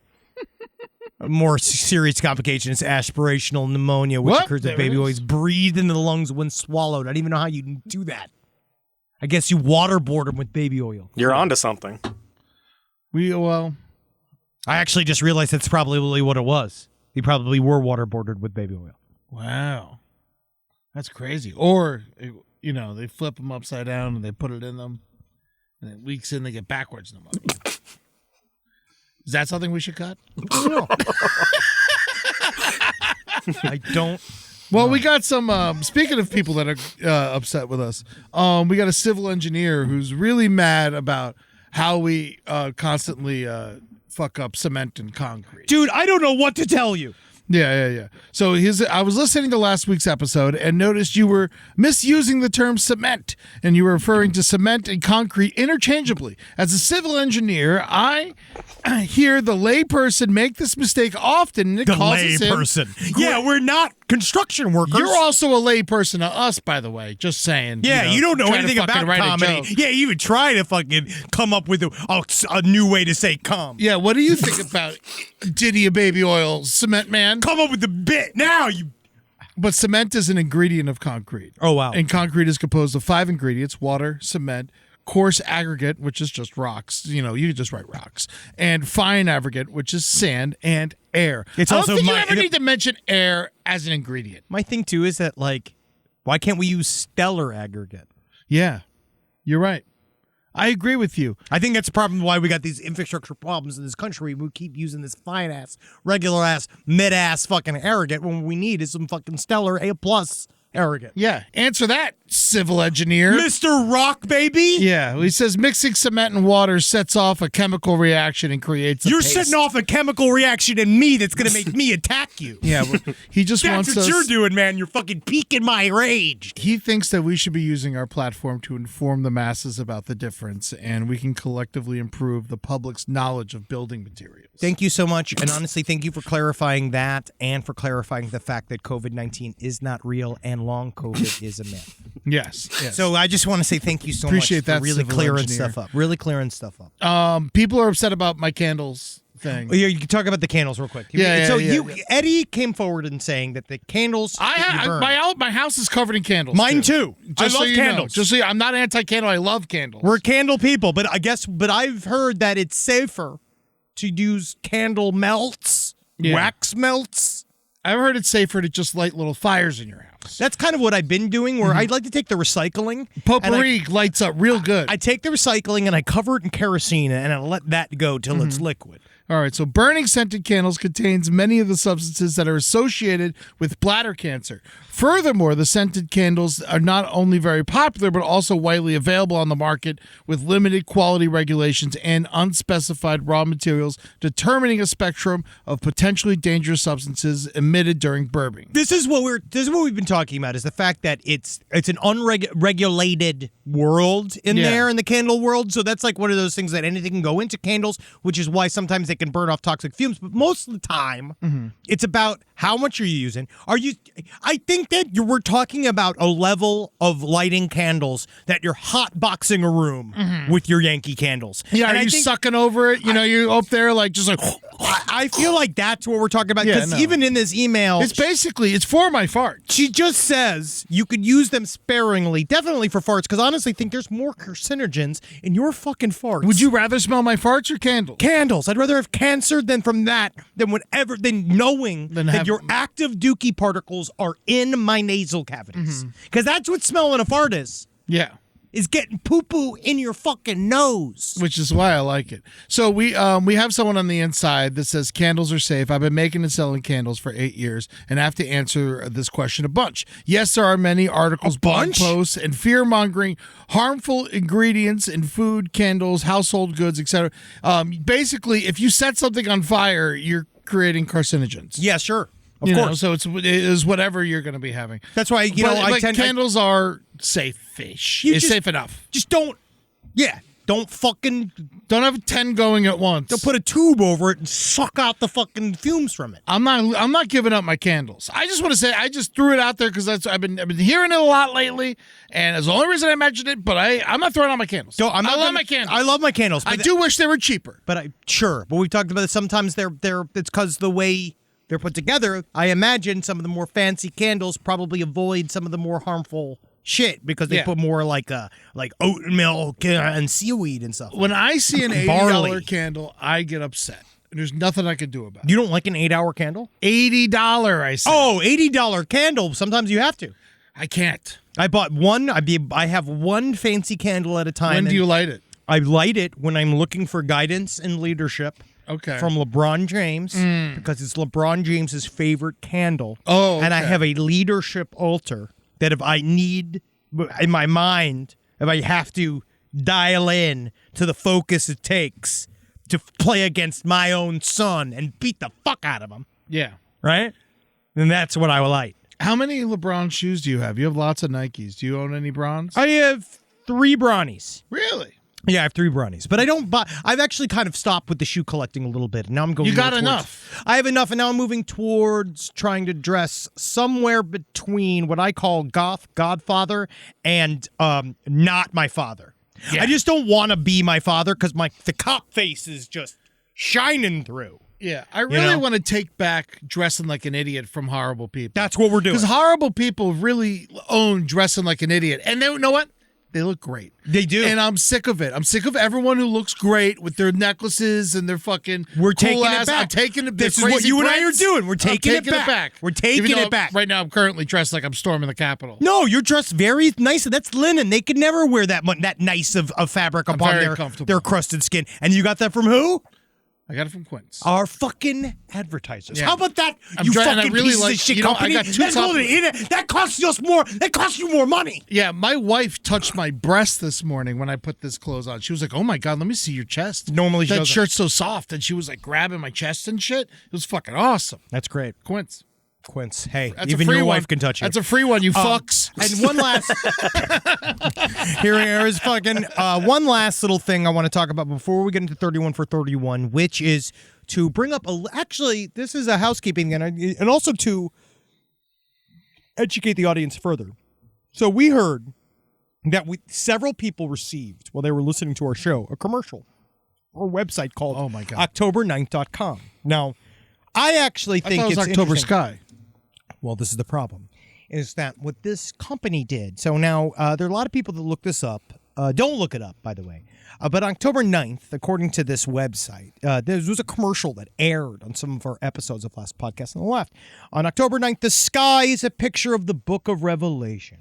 Speaker 4: A more serious complication is aspirational pneumonia, which
Speaker 3: What?
Speaker 4: occurs
Speaker 3: There
Speaker 4: if baby
Speaker 3: it
Speaker 4: oil
Speaker 3: is.
Speaker 4: is breathed into the lungs when swallowed. I don't even know how you do that. I guess you waterboard them with baby oil.
Speaker 2: You're onto something.
Speaker 4: I actually just realized that's probably what it was. They probably were waterboarded with baby oil.
Speaker 3: Wow, that's crazy. Or they flip them upside down and they put it in them, and it leaks in. They get backwards in the mug. Is that something we should cut?
Speaker 4: I don't.
Speaker 3: Well, we got some. Speaking of people that are upset with us, we got a civil engineer who's really mad about how we constantly fuck up cement and concrete.
Speaker 4: Dude, I don't know what to tell you.
Speaker 3: Yeah. So I was listening to last week's episode and noticed you were misusing the term cement, and you were referring to cement and concrete interchangeably. As a civil engineer, I hear the layperson make this mistake often, and it
Speaker 4: The
Speaker 3: causes him.
Speaker 4: layperson. Yeah, we're not construction workers.
Speaker 3: You're also a layperson to us, by the way. Just saying.
Speaker 4: Yeah, you don't know
Speaker 3: trying to
Speaker 4: anything
Speaker 3: fucking
Speaker 4: about
Speaker 3: write a
Speaker 4: comedy.
Speaker 3: joke.
Speaker 4: Yeah, you even try to fucking come up with a new way to say come.
Speaker 3: Yeah, what do you think about Diddy a baby oil, cement man?
Speaker 4: Come up with the bit now, you.
Speaker 3: But cement is an ingredient of concrete.
Speaker 4: Oh, wow.
Speaker 3: And concrete is composed of 5 ingredients: water, cement, coarse aggregate, which is just rocks. You could just write rocks. And fine aggregate, which is sand and air.
Speaker 4: It's
Speaker 3: I
Speaker 4: also
Speaker 3: don't think you
Speaker 4: my-
Speaker 3: ever need to mention air as an ingredient.
Speaker 4: My thing too is that why can't we use stellar aggregate?
Speaker 3: Yeah, you're right. I agree with you.
Speaker 4: I think that's the problem why we got these infrastructure problems in this country. We keep using this fine ass, regular ass, mid ass fucking aggregate when what we need is some fucking stellar A+ aggregate.
Speaker 3: Yeah, answer that, civil engineer.
Speaker 4: Mr. Rock, baby.
Speaker 3: Yeah, he says mixing cement and water sets off a chemical reaction and creates a
Speaker 4: You're
Speaker 3: paste.
Speaker 4: setting off a chemical reaction in me that's going to make me attack you.
Speaker 3: Yeah, well, he just
Speaker 4: That's
Speaker 3: wants
Speaker 4: what
Speaker 3: us.
Speaker 4: you're doing, man. You're fucking piquing my rage.
Speaker 3: He thinks that we should be using our platform to inform the masses about the difference, and we can collectively improve the public's knowledge of building materials.
Speaker 4: Thank you so much. And honestly, thank you for clarifying that and for clarifying the fact that COVID-19 is not real and long COVID is a myth.
Speaker 3: Yes.
Speaker 4: So I just want to say thank you so
Speaker 3: Appreciate
Speaker 4: much
Speaker 3: that,
Speaker 4: for really
Speaker 3: civil
Speaker 4: clearing
Speaker 3: engineer.
Speaker 4: stuff up. Really clearing stuff up.
Speaker 3: People are upset about my candles thing.
Speaker 4: Oh, yeah, you can talk about the candles real quick.
Speaker 3: Yeah,
Speaker 4: So
Speaker 3: yeah.
Speaker 4: Eddie came forward and saying that the candles that you burn-
Speaker 3: My house is covered in candles.
Speaker 4: Mine too. I
Speaker 3: Just so
Speaker 4: love
Speaker 3: you know.
Speaker 4: candles.
Speaker 3: Just so I'm not anti-candle. I love candles.
Speaker 4: We're candle people, but I've heard that it's safer to use candle melts, wax melts.
Speaker 3: I've heard it's safer to just light little fires in your house.
Speaker 4: That's kind of what I've been doing, where I'd like to take the recycling.
Speaker 3: Potpourri lights up real good.
Speaker 4: I take the recycling and I cover it in kerosene and I let that go till it's liquid.
Speaker 3: All right, so burning scented candles contains many of the substances that are associated with bladder cancer. Furthermore, the scented candles are not only very popular, but also widely available on the market with limited quality regulations and unspecified raw materials, determining a spectrum of potentially dangerous substances emitted during burning.
Speaker 4: This is what we've been talking about, is the fact that it's an unregulated world in there, in the candle world. So that's like one of those things that anything can go into candles, which is why sometimes they can burn off toxic fumes. But most of the time, it's about how much are you using. I think that we're talking about a level of lighting candles that you're hotboxing a room with your Yankee candles.
Speaker 3: Yeah,
Speaker 4: and
Speaker 3: are you sucking over it? You're up there like just like.
Speaker 4: I feel like that's what we're talking about, because even in this email,
Speaker 3: it's for my farts.
Speaker 4: She just says you could use them sparingly, definitely for farts, because honestly, I think there's more carcinogens in your fucking farts.
Speaker 3: Would you rather smell my farts or candles?
Speaker 4: Candles. I'd rather have cancer than knowing that your active dookie particles are in my nasal cavities. Because that's what smelling a fart is.
Speaker 3: Yeah.
Speaker 4: Is getting poo-poo in your fucking nose.
Speaker 3: Which is why I like it. So we have someone on the inside that says candles are safe. I've been making and selling candles for 8 years and have to answer this question a bunch. Yes, there are many articles, blog posts, and fear-mongering harmful ingredients in food, candles, household goods, etc. Basically, if you set something on fire, you're creating carcinogens.
Speaker 4: Yeah, sure. Of course.
Speaker 3: So it is whatever you're going to be having.
Speaker 4: That's why,
Speaker 3: candles are safe-ish. It's safe enough.
Speaker 4: Just don't
Speaker 3: have 10 going at once.
Speaker 4: Don't put a tube over it and suck out the fucking fumes from it.
Speaker 3: I'm not giving up my candles. I just want to say I just threw it out there because I've been hearing it a lot lately, and it's the only reason I mentioned it. But I'm not throwing out my candles. I love my candles.
Speaker 4: I love my candles.
Speaker 3: I do wish they were cheaper.
Speaker 4: But we've talked about it. Sometimes they're it's because the way they're put together. I imagine some of the more fancy candles probably avoid some of the more harmful shit because they put more like oat milk and seaweed and stuff.
Speaker 3: When I see an $80 candle, I get upset. There's nothing I can do about it.
Speaker 4: You don't like an 8-hour candle?
Speaker 3: $80, I said.
Speaker 4: Oh, $80 candle. Sometimes you have to.
Speaker 3: I can't.
Speaker 4: I bought one. I have one fancy candle at a time.
Speaker 3: When do you light it?
Speaker 4: I light it when I'm looking for guidance and leadership.
Speaker 3: Okay.
Speaker 4: From LeBron James, because it's LeBron James's favorite candle.
Speaker 3: Oh, okay.
Speaker 4: And I have a leadership altar that if I need, in my mind, if I have to dial in to the focus it takes to play against my own son and beat the fuck out of him.
Speaker 3: Yeah.
Speaker 4: Right? Then that's what I will light.
Speaker 3: How many LeBron shoes do you have? You have lots of Nikes. Do you own any Brons?
Speaker 4: I have 3 Bronnies.
Speaker 3: Really?
Speaker 4: Yeah, I have 3 Bronnies, but I don't buy. I've actually kind of stopped with the shoe collecting a little bit. Now I'm going.
Speaker 3: You got enough.
Speaker 4: I have enough, and now I'm moving towards trying to dress somewhere between what I call goth Godfather and not my father. Yeah. I just don't want to be my father because the cop face is just shining through.
Speaker 3: Yeah, I really want to take back dressing like an idiot from Horrible People.
Speaker 4: That's what we're doing.
Speaker 3: Because Horrible People really own dressing like an idiot, and you know what? They look great.
Speaker 4: They do.
Speaker 3: And I'm sick of it. I'm sick of everyone who looks great with their necklaces and their fucking
Speaker 4: We're taking
Speaker 3: cool
Speaker 4: it
Speaker 3: ass.
Speaker 4: back.
Speaker 3: I'm taking it.
Speaker 4: This is what you and I are doing. We're taking it back. We're taking it back.
Speaker 3: Right now, I'm currently dressed like I'm storming the Capitol.
Speaker 4: No, you're dressed very nice. That's linen. They could never wear that nice of fabric upon their crusted skin. And you got that from who?
Speaker 3: I got it from Quince.
Speaker 4: Our fucking advertisers.
Speaker 3: Yeah.
Speaker 4: How about that?
Speaker 3: I really
Speaker 4: pieces of shit company.
Speaker 3: I got 2
Speaker 4: that costs us more. That costs you more money.
Speaker 3: Yeah, my wife touched my breast this morning when I put this clothes on. She was like, "Oh my God, let me see your chest."
Speaker 4: Normally,
Speaker 3: that shirt's so soft, and she was like grabbing my chest and shit. It was fucking awesome.
Speaker 4: That's great,
Speaker 3: Quince.
Speaker 4: Hey,
Speaker 3: that's
Speaker 4: even your wife can touch you.
Speaker 3: That's a free one, you fucks.
Speaker 4: And one last, here is fucking one last little thing I want to talk about before we get into 31 for 31, which is to bring up actually, this is a housekeeping and also to educate the audience further. So we heard that several people received while they were listening to our show a commercial or website called October9th.com. Now, I actually think
Speaker 3: it was October Sky.
Speaker 4: Well, this is the problem, is that what this company did. So now there are a lot of people that look this up. Don't look it up, by the way. But October 9th, according to this website, there was a commercial that aired on some of our episodes of Last Podcast on the Left. On October 9th, the sky is a picture of the book of Revelation.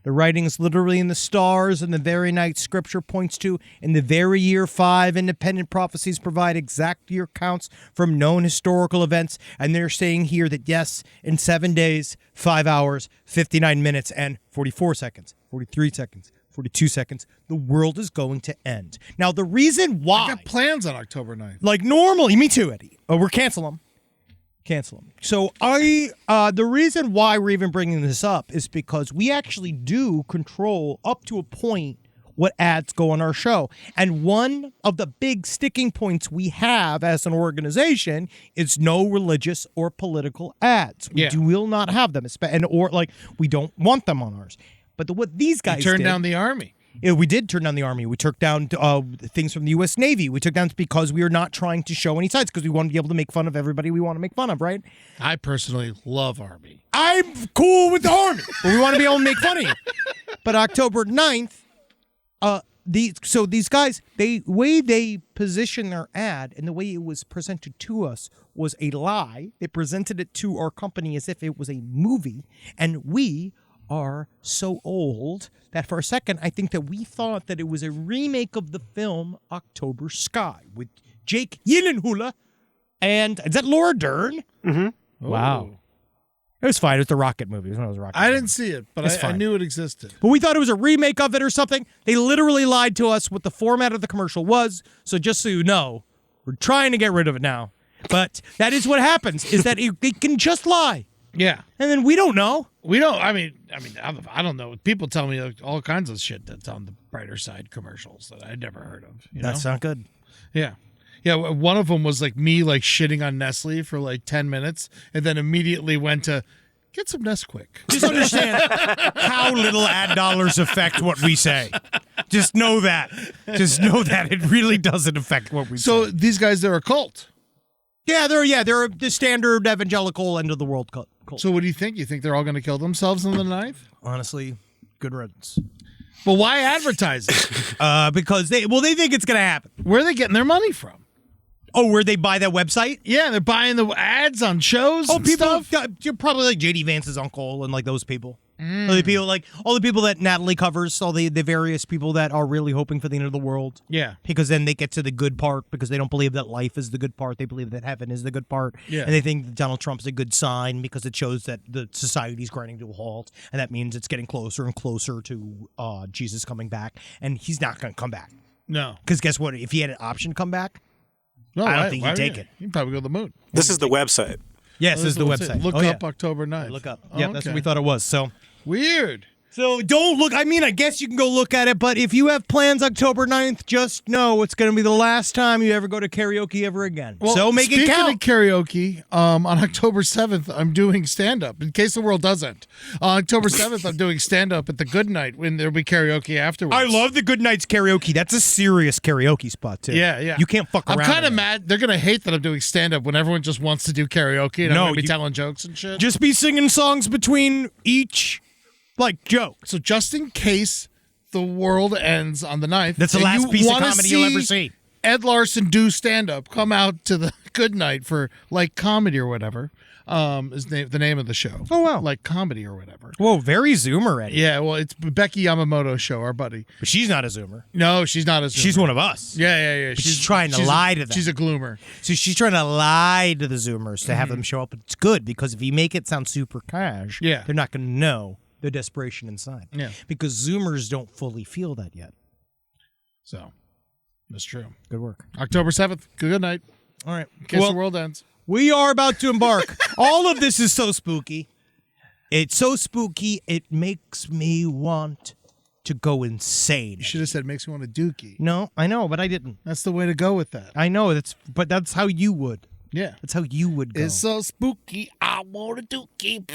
Speaker 4: The writing's literally in the stars, and the very night Scripture points to. In the very year 5, independent prophecies provide exact year counts from known historical events, and they're saying here that yes, in 7 days, 5 hours, 59 minutes, and 44 seconds, 43 seconds, 42 seconds, the world is going to end. Now, the reason why...
Speaker 3: I got plans on October 9th.
Speaker 4: Like normally, me too, Eddie. We're cancel them. So the reason why we're even bringing this up is because we actually do control up to a point what ads go on our show. And one of the big sticking points we have as an organization is no religious or political ads. We will not have them, we don't want them on ours. But what these guys
Speaker 3: turned
Speaker 4: did,
Speaker 3: down the Army.
Speaker 4: Yeah, we did turn down the Army. We took down things from the U.S. Navy. We took down because we are not trying to show any sides because we want to be able to make fun of everybody we want to make fun of, right?
Speaker 3: I personally love Army.
Speaker 4: I'm cool with the Army, but we want to be able to make fun of you. But October 9th, these guys, the way they positioned their ad and the way it was presented to us was a lie. They presented it to our company as if it was a movie, and we are so old that for a second I think that we thought that it was a remake of the film October Sky with Jake Gyllenhaal and is that Laura Dern?
Speaker 2: Mm-hmm.
Speaker 4: Wow. It was fine. It was the Rocket movie. It was one of those Rocket
Speaker 3: I
Speaker 4: movies.
Speaker 3: didn't see it, but I knew it existed.
Speaker 4: But we thought it was a remake of it or something. They literally lied to us what the format of the commercial was. So just so you know, we're trying to get rid of it now. But that is what happens, is that they can just lie.
Speaker 3: Yeah.
Speaker 4: And then we don't know.
Speaker 3: We don't. I mean, I don't know. People tell me all kinds of shit that's on the brighter side commercials that I'd never heard of.
Speaker 4: That's not good.
Speaker 3: Yeah. Yeah. One of them was like me shitting on Nestle for 10 minutes and then immediately went to get some Nesquik.
Speaker 4: Just understand how little ad dollars affect what we say. Just know that. Just know that it really doesn't affect what we say.
Speaker 3: So these guys, they're a cult.
Speaker 4: Yeah, they're the standard evangelical end of the world cult.
Speaker 3: So what do you think? You think they're all going to kill themselves on the 9th?
Speaker 4: Honestly, good riddance.
Speaker 3: But why advertise it?
Speaker 4: Because they think it's going to happen.
Speaker 3: Where are they getting their money from?
Speaker 4: Oh, where they buy that website?
Speaker 3: Yeah, they're buying the ads on shows and
Speaker 4: people,
Speaker 3: stuff.
Speaker 4: you're probably like JD Vance's uncle and those people. All the people that Natalie covers, all the various people that are really hoping for the end of the world.
Speaker 3: Yeah.
Speaker 4: Because then they get to the good part because they don't believe that life is the good part. They believe that heaven is the good part.
Speaker 3: Yeah.
Speaker 4: And they think that Donald Trump's a good sign because it shows that the society's grinding to a halt. And that means it's getting closer and closer to Jesus coming back. And he's not going to come back.
Speaker 3: No.
Speaker 4: Because guess what? If he had an option to come back,
Speaker 3: No,
Speaker 4: I don't think he'd take it.
Speaker 3: He'd probably go to the moon.
Speaker 2: This is the website.
Speaker 4: Yes, this is the website.
Speaker 3: Look up October 9th.
Speaker 4: Look up.
Speaker 3: Oh,
Speaker 4: Yeah, that's what we thought it was. So
Speaker 3: weird.
Speaker 4: So don't look. I mean, I guess you can go look at it, but if you have plans October 9th, just know it's going to be the last time you ever go to karaoke ever again.
Speaker 3: Well,
Speaker 4: so make it count.
Speaker 3: Speaking of karaoke, on October 7th, I'm doing stand-up, in case the world doesn't. On October 7th, I'm doing stand-up at the Good Night when there'll be karaoke afterwards.
Speaker 4: I love the Good Nights karaoke. That's a serious karaoke spot, too.
Speaker 3: Yeah, yeah.
Speaker 4: You can't fuck around.
Speaker 3: I'm kind of
Speaker 4: with it.
Speaker 3: mad. They're going to hate that I'm doing stand-up when everyone just wants to do karaoke and I'm going to be telling jokes and shit.
Speaker 4: Just be singing songs between each, joke.
Speaker 3: So just in case the world ends on the 9th.
Speaker 4: That's the
Speaker 3: and
Speaker 4: last
Speaker 3: you
Speaker 4: piece of
Speaker 3: wanna
Speaker 4: comedy you'll ever see.
Speaker 3: Ed Larson do stand-up. Come out to the Good Night for comedy or whatever. Is the name of the show.
Speaker 4: Oh, wow.
Speaker 3: Like comedy or whatever.
Speaker 4: Whoa, very Zoomer, Eddie.
Speaker 3: Yeah, well, it's Becky Yamamoto's show, our buddy.
Speaker 4: But she's not a Zoomer.
Speaker 3: No, she's not a Zoomer.
Speaker 4: She's one of us.
Speaker 3: Yeah.
Speaker 4: But she's trying to lie to them.
Speaker 3: She's a gloomer.
Speaker 4: So she's trying to lie to the Zoomers to have them show up. But it's good because if you make it sound super cash,
Speaker 3: Yeah.
Speaker 4: they're not going to know the desperation inside.
Speaker 3: Yeah.
Speaker 4: Because Zoomers don't fully feel that yet.
Speaker 3: So, that's true.
Speaker 4: Good work.
Speaker 3: October 7th. Good night.
Speaker 4: All right.
Speaker 3: In case the world ends.
Speaker 4: We are about to embark. All of this is so spooky. It's so spooky, it makes me want to go insane.
Speaker 3: You should have said makes me want a dookie.
Speaker 4: No, I know, but I didn't.
Speaker 3: That's the way to go with that.
Speaker 4: I know, but that's how you would.
Speaker 3: Yeah.
Speaker 4: That's how you would go.
Speaker 3: It's so spooky, I want a dookie.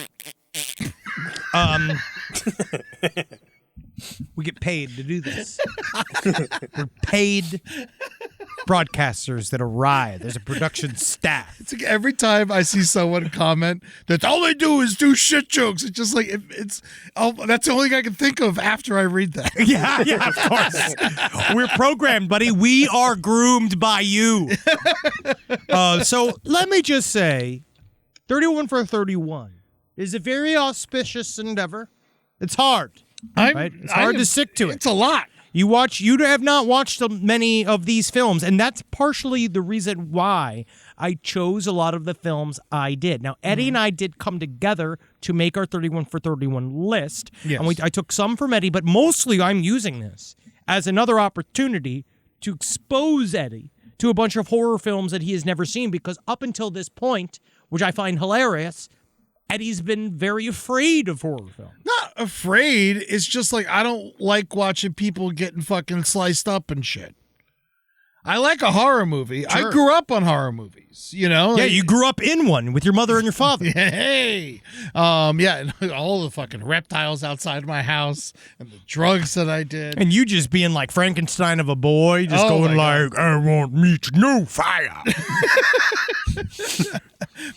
Speaker 4: We get paid to do this. We're paid broadcasters that arrive. There's a production staff.
Speaker 3: It's like every time I see someone comment that all they do is do shit jokes, it's just like that's the only thing I can think of after I read that.
Speaker 4: Yeah, of course. We're programmed, buddy. We are groomed by you. So let me just say, 31 for 31 is a very auspicious endeavor. It's hard. Right? It's hard to stick to it.
Speaker 3: It's a lot.
Speaker 4: You have not watched many of these films, and that's partially the reason why I chose a lot of the films I did. Now, Eddie and I did come together to make our 31 for 31 list,
Speaker 3: Yes.
Speaker 4: and I took some from Eddie, but mostly I'm using this as another opportunity to expose Eddie to a bunch of horror films that he has never seen, because up until this point, which I find hilarious, Eddie's been very afraid of horror films.
Speaker 3: Not afraid. It's just like I don't like watching people getting fucking sliced up and shit. I like a horror movie.
Speaker 4: Sure.
Speaker 3: I grew up on horror movies, you know?
Speaker 4: Yeah,
Speaker 3: Like,
Speaker 4: you grew up in one with your mother and your father.
Speaker 3: hey. Yeah, and all the fucking reptiles outside my house and the drugs that I did.
Speaker 4: And you just being like Frankenstein of a boy, just
Speaker 3: Oh,
Speaker 4: going
Speaker 3: my
Speaker 4: like, I want meat, no fire.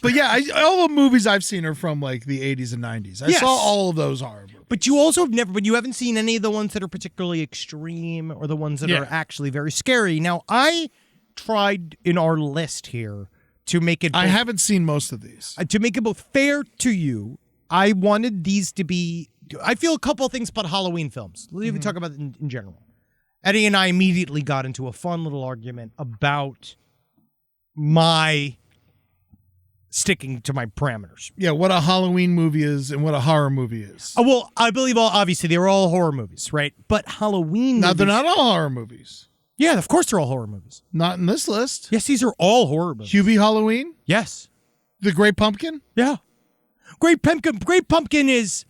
Speaker 3: But yeah, all the movies I've seen are from like the 80s and 90s. I
Speaker 4: Yes.
Speaker 3: saw all of those horror movies.
Speaker 4: But you also you haven't seen any of the ones that are particularly extreme or the ones that
Speaker 3: Yeah.
Speaker 4: are actually very scary. Now, I tried in our list here to make it
Speaker 3: I
Speaker 4: both,
Speaker 3: haven't seen most of these.
Speaker 4: to make it both fair to you. I wanted these to be. I feel a couple of things about Halloween films. Let me talk about it in general. Eddie and I immediately got into a fun little argument about my sticking to my parameters.
Speaker 3: Yeah, what a Halloween movie is and what a horror movie is.
Speaker 4: Well, I believe obviously they're all horror movies, right? But Halloween
Speaker 3: Now, they're
Speaker 4: movies-
Speaker 3: not all horror movies.
Speaker 4: Yeah, of course they're all horror movies.
Speaker 3: Not in this list.
Speaker 4: Yes, these are all horror movies.
Speaker 3: Hubie Halloween?
Speaker 4: Yes.
Speaker 3: The Great Pumpkin?
Speaker 4: Yeah. Great Pumpkin is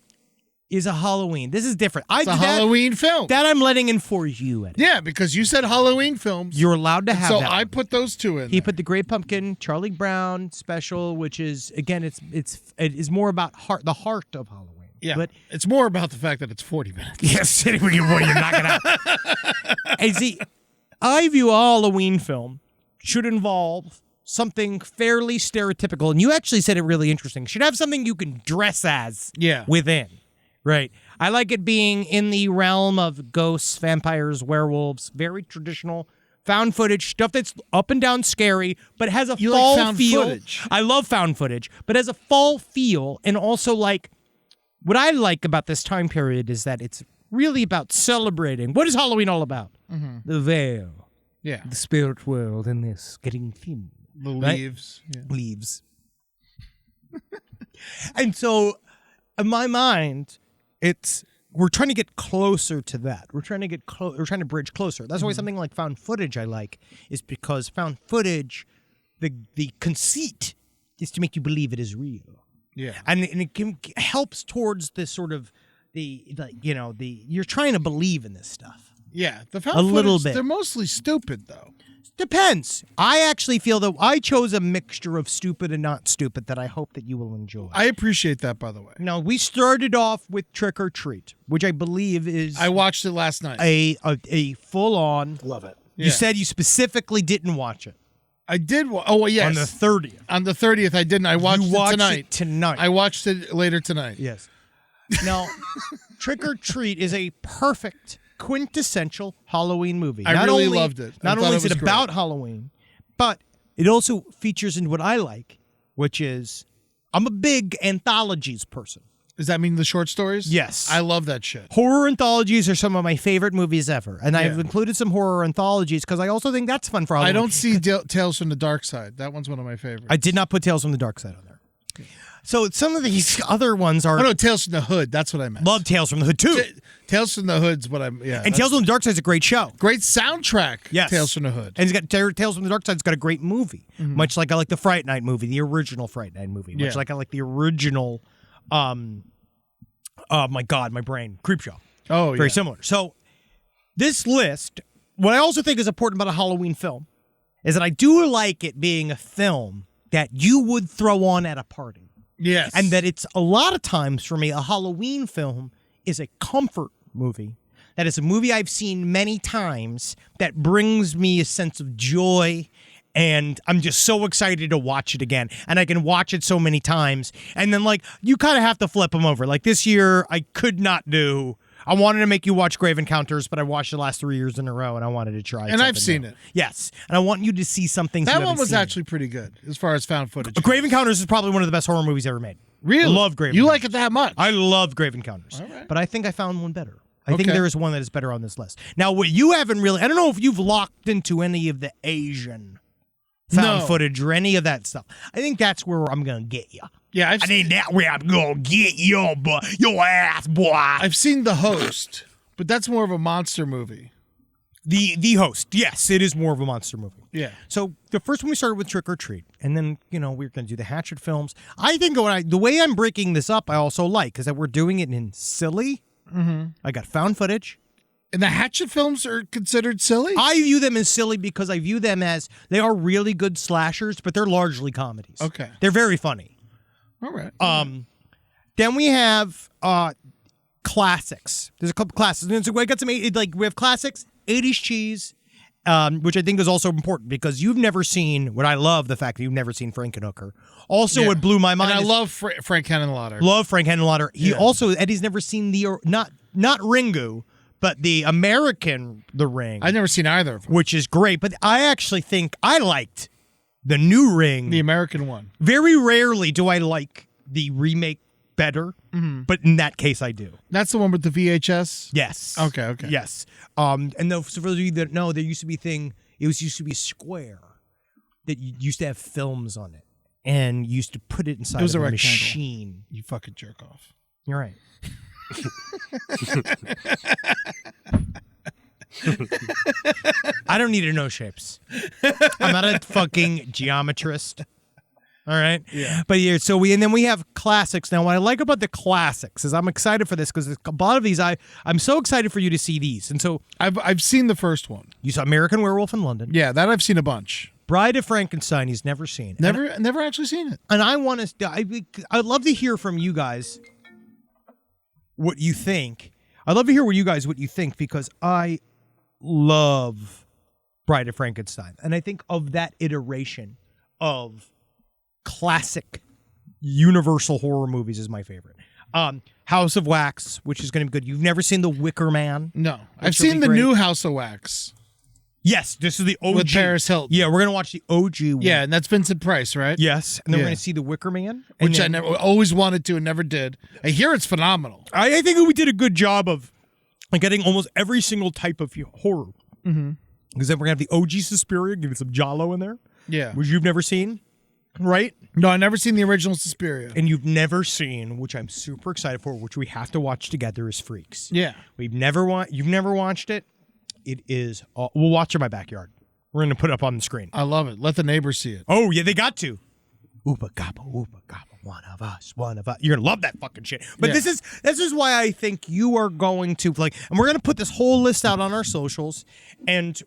Speaker 4: a Halloween. This is different.
Speaker 3: It's a Halloween film.
Speaker 4: That I'm letting in for you, Eddie.
Speaker 3: Yeah, because you said Halloween films.
Speaker 4: You're allowed to have
Speaker 3: so
Speaker 4: that.
Speaker 3: I
Speaker 4: one.
Speaker 3: put those two in.
Speaker 4: He
Speaker 3: there.
Speaker 4: put the Great Pumpkin, Charlie Brown special, which is again, it is more about the heart of Halloween.
Speaker 3: Yeah,
Speaker 4: But
Speaker 3: it's more about the fact that it's 40 minutes.
Speaker 4: yes, sitting with your boy, you're not gonna. Hey, see, I view a Halloween film should involve something fairly stereotypical, and you actually said it really interesting. Should have something you can dress as.
Speaker 3: Yeah.
Speaker 4: Within. Right. I like it being in the realm of ghosts, vampires, werewolves, very traditional found footage stuff that's up and down scary, but has a
Speaker 3: You like
Speaker 4: fall
Speaker 3: found
Speaker 4: feel.
Speaker 3: footage.
Speaker 4: I love found footage, but has a fall feel, and also like what I like about this time period is that it's really about celebrating. What is Halloween all about? The veil,
Speaker 3: Yeah.
Speaker 4: the spirit world, and this getting thin.
Speaker 3: The
Speaker 4: Right?
Speaker 3: leaves. Yeah.
Speaker 4: Leaves. And so, in my mind, we're trying to get closer to that. We're trying to we're trying to bridge closer. That's why something like found footage I like is because found footage, the conceit is to make you believe it is real,
Speaker 3: Yeah.
Speaker 4: and it helps towards this sort of you're trying to believe in this stuff.
Speaker 3: Yeah. The found
Speaker 4: A little
Speaker 3: footage,
Speaker 4: bit.
Speaker 3: They're mostly stupid, though.
Speaker 4: Depends. I actually feel that I chose a mixture of stupid and not stupid that I hope that you will enjoy.
Speaker 3: I appreciate that, by the way.
Speaker 4: Now, we started off with Trick or Treat, which I believe is
Speaker 3: I watched it last night.
Speaker 4: a full-on.
Speaker 2: Love it.
Speaker 4: You said you specifically didn't watch it
Speaker 3: I did. Oh, well, yes.
Speaker 4: on the 30th.
Speaker 3: On the 30th, I didn't. I watched
Speaker 4: You
Speaker 3: it
Speaker 4: watched
Speaker 3: tonight.
Speaker 4: it tonight.
Speaker 3: I watched it later tonight.
Speaker 4: Yes. Now, Trick or Treat is a perfect, quintessential Halloween movie.
Speaker 3: I
Speaker 4: Not
Speaker 3: really
Speaker 4: only-
Speaker 3: loved it. I
Speaker 4: Not
Speaker 3: thought
Speaker 4: only
Speaker 3: it
Speaker 4: is it
Speaker 3: was great.
Speaker 4: about Halloween, but it also features in what I like, which is I'm a big anthologies person.
Speaker 3: Does that mean the short stories?
Speaker 4: Yes.
Speaker 3: I love that shit.
Speaker 4: Horror anthologies are some of my favorite movies ever, and I've
Speaker 3: Yeah.
Speaker 4: included some horror anthologies because I also think that's fun for
Speaker 3: I
Speaker 4: Halloween.
Speaker 3: don't see Tales from the Dark Side. That one's one of my favorites.
Speaker 4: I did not put Tales from the Dark Side on there. So some of these other ones are
Speaker 3: Oh, no, Tales from the Hood. That's what I meant.
Speaker 4: love Tales from the Hood too,
Speaker 3: Tales from the Hood's what I'm. Yeah.
Speaker 4: and Tales from the Dark Side is a great show.
Speaker 3: Great soundtrack.
Speaker 4: Yes.
Speaker 3: Tales from the Hood.
Speaker 4: And it's got Tales from the Dark Side's got a great movie, much like I like the Fright Night movie, the original Fright Night movie, much
Speaker 3: Yeah.
Speaker 4: like I like the original. Oh my God, my brain, Creepshow.
Speaker 3: Oh, yeah.
Speaker 4: Very similar. So this list, what I also think is important about a Halloween film is that I do like it being a film that you would throw on at a party.
Speaker 3: Yes.
Speaker 4: And that it's a lot of times for me, a Halloween film is a comfort movie. That is a movie I've seen many times that brings me a sense of joy. And I'm just so excited to watch it again. And I can watch it so many times. And then, like, you kind of have to flip them over. Like, this year, I could not do. I wanted to make you watch Grave Encounters, but I watched it the last 3 years in a row, and I wanted to try
Speaker 3: And I've
Speaker 4: something
Speaker 3: seen
Speaker 4: new.
Speaker 3: it.
Speaker 4: Yes. And I want you to see something
Speaker 3: that
Speaker 4: you
Speaker 3: one
Speaker 4: haven't
Speaker 3: was
Speaker 4: seen.
Speaker 3: actually pretty good as far as found footage.
Speaker 4: Grave Encounters is probably one of the best horror movies ever made.
Speaker 3: Really?
Speaker 4: Love Grave
Speaker 3: You
Speaker 4: Encounters.
Speaker 3: like it that much?
Speaker 4: I love Grave Encounters.
Speaker 3: All right.
Speaker 4: But I think I found one better. I think
Speaker 3: Okay.
Speaker 4: there is one that is better on this list. Now, what you haven't really, I don't know if you've locked into any of the Asian found
Speaker 3: No.
Speaker 4: footage or any of that stuff. I think that's where I'm going to get you.
Speaker 3: Yeah,
Speaker 4: I think that where I'm going to get your ass, boy.
Speaker 3: I've seen The Host, but that's more of a monster movie.
Speaker 4: The Host. Yes, it is more of a monster movie.
Speaker 3: Yeah.
Speaker 4: So the first one we started with Trick or Treat, and then we're going to do the Hatchet films. I think the way I'm breaking this up, I also like is that we're doing it in silly. Mm-hmm. I got found footage.
Speaker 3: And the Hatchet films are considered silly?
Speaker 4: I view them as silly because I view them as they are really good slashers, but they're largely comedies.
Speaker 3: Okay.
Speaker 4: They're very funny.
Speaker 3: All right.
Speaker 4: Then we have classics. There's a couple classics. And so I got some we have classics, 80s cheese, which I think is also important because you've never seen what I love the fact that you've never seen Frankenhooker. Also,
Speaker 3: Yeah.
Speaker 4: what blew my mind.
Speaker 3: And I
Speaker 4: is-
Speaker 3: love Frank Henenlotter.
Speaker 4: love Frank Henenlotter. He
Speaker 3: Yeah.
Speaker 4: also Eddie's never seen not Ringu, but the American The Ring.
Speaker 3: I've never seen either of them.
Speaker 4: Which is great. But I actually think I liked the new Ring.
Speaker 3: The American one.
Speaker 4: Very rarely do I like the remake better, but in that case, I do.
Speaker 3: That's the one with the VHS?
Speaker 4: Yes.
Speaker 3: Okay.
Speaker 4: Yes. And so for those of you that know, there used to be used to be a square that used to have films on it, and you used to put it inside
Speaker 3: It was
Speaker 4: of
Speaker 3: a
Speaker 4: a
Speaker 3: rectangle.
Speaker 4: machine.
Speaker 3: You fucking jerk off.
Speaker 4: You're right. I don't need to know shapes. I'm not a fucking geometrist. All right.
Speaker 3: Yeah.
Speaker 4: But yeah, and then we have classics. Now, what I like about the classics is I'm excited for this because a lot of these I'm so excited for you to see these. And so
Speaker 3: I've seen the first one.
Speaker 4: you saw American Werewolf in London,
Speaker 3: Yeah, that I've seen a bunch.
Speaker 4: Bride of Frankenstein. He's never seen.
Speaker 3: Never actually seen it.
Speaker 4: And I want to. I'd love to hear from you guys what you think. I'd love to hear what you think because I love Bride of Frankenstein, and I think of that iteration of classic Universal horror movies is my favorite. House of Wax, which is going to be good. You've never seen The Wicker Man?
Speaker 3: No. I've
Speaker 4: Which will
Speaker 3: seen
Speaker 4: be
Speaker 3: the
Speaker 4: great.
Speaker 3: new House of Wax
Speaker 4: Yes, this is the OG.
Speaker 3: with Paris Hilton.
Speaker 4: Yeah, we're going to watch the OG one.
Speaker 3: Yeah, and that's Vincent Price, right?
Speaker 4: Yes, and then we're
Speaker 3: Yeah.
Speaker 4: going to see The Wicker Man. and
Speaker 3: Which I
Speaker 4: then-
Speaker 3: never always wanted to and never did. I hear it's phenomenal.
Speaker 4: I think we did a good job of getting almost every single type of horror. Mm-hmm. Because then we're going to have the OG Suspiria, give it some Giallo in there,
Speaker 3: Yeah.
Speaker 4: which you've never seen, right?
Speaker 3: No, I've never seen the original Suspiria.
Speaker 4: And you've never seen, which I'm super excited for, which we have to watch together, is Freaks.
Speaker 3: Yeah.
Speaker 4: You've never watched it. It is, we'll watch it in my backyard. We're going to put it up on the screen.
Speaker 3: I love it. Let the neighbors see it.
Speaker 4: Oh, yeah, they got to. Oopa gobble, one of us. You're gonna love that fucking shit. But
Speaker 3: Yeah.
Speaker 4: this is why I think you are going to and we're gonna put this whole list out on our socials, and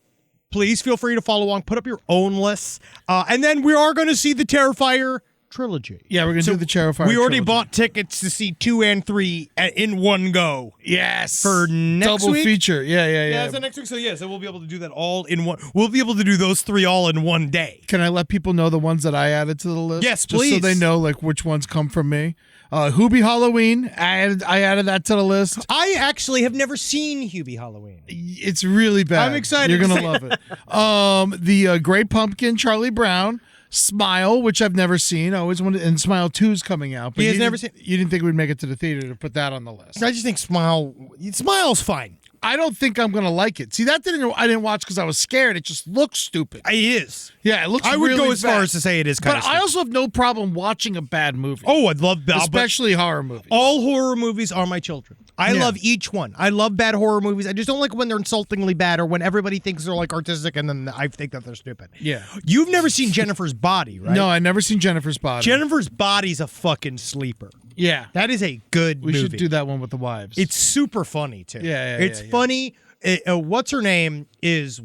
Speaker 4: please feel free to follow along. Put up your own lists, and then we are going to see the Terrifier trilogy.
Speaker 3: Yeah, we're going to do the Terrifier
Speaker 4: We already
Speaker 3: trilogy.
Speaker 4: bought tickets to see 2 and 3 in one go.
Speaker 3: Yes.
Speaker 4: For next
Speaker 3: Double
Speaker 4: week?
Speaker 3: feature. Yeah.
Speaker 4: So next week. So we'll be able to do that all in one. We'll be able to do those 3 all in one day.
Speaker 3: Can I let people know the ones that I added to the list?
Speaker 4: Yes,
Speaker 3: Just so
Speaker 4: please.
Speaker 3: they know which ones come from me. Hoobie Halloween. I added that to the list.
Speaker 4: I actually have never seen Hubie Halloween.
Speaker 3: It's really bad.
Speaker 4: I'm excited
Speaker 3: You're
Speaker 4: to
Speaker 3: gonna
Speaker 4: see
Speaker 3: love it. The Great Pumpkin, Charlie Brown, Smile, which I've never seen. I always wanted, and Smile 2's coming out. But
Speaker 4: He has
Speaker 3: you
Speaker 4: never
Speaker 3: didn't-
Speaker 4: seen-
Speaker 3: You didn't think we'd make it to the theater to put that on the list.
Speaker 4: I just think Smile's fine.
Speaker 3: I don't think I'm gonna like it. See, I didn't watch because I was scared. It just looks stupid.
Speaker 4: It is.
Speaker 3: Yeah, it looks.
Speaker 4: I would
Speaker 3: really
Speaker 4: go as far
Speaker 3: bad.
Speaker 4: as to say it is kind
Speaker 3: But
Speaker 4: of.
Speaker 3: I also have no problem watching a bad movie.
Speaker 4: Oh, I'd love that.
Speaker 3: especially horror movies.
Speaker 4: All horror movies are my children. I
Speaker 3: Yeah.
Speaker 4: love each one. I love bad horror movies. I just don't like when they're insultingly bad or when everybody thinks they're like artistic and then I think that they're stupid.
Speaker 3: Yeah.
Speaker 4: You've never seen Jennifer's Body, right?
Speaker 3: No, I never seen Jennifer's Body.
Speaker 4: Jennifer's Body's a fucking sleeper.
Speaker 3: Yeah,
Speaker 4: That is a good
Speaker 3: we
Speaker 4: movie.
Speaker 3: should do that one with the wives.
Speaker 4: It's super funny too.
Speaker 3: Yeah,
Speaker 4: It's
Speaker 3: yeah.
Speaker 4: funny. What's her name is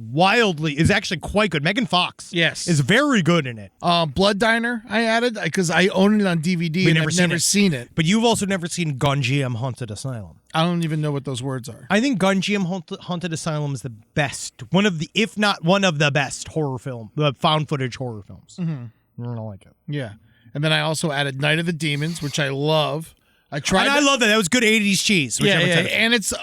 Speaker 4: actually quite good. Megan Fox.
Speaker 3: Yes.
Speaker 4: is very good in it.
Speaker 3: Blood Diner. I added because I own it on DVD and I've never seen it.
Speaker 4: But you've also never seen Gunjiam Haunted Asylum.
Speaker 3: I don't even know what those words are.
Speaker 4: I think Gunjiam Haunted Asylum is the best, one of the, if not one of the best found footage horror films. Mm-hmm. I don't like it.
Speaker 3: Yeah, and then I also added Night of the Demons, which I love. I tried.
Speaker 4: And I love that. That was good 80s cheese. Which
Speaker 3: Yeah,
Speaker 4: I'm
Speaker 3: yeah,
Speaker 4: excited for.
Speaker 3: and it's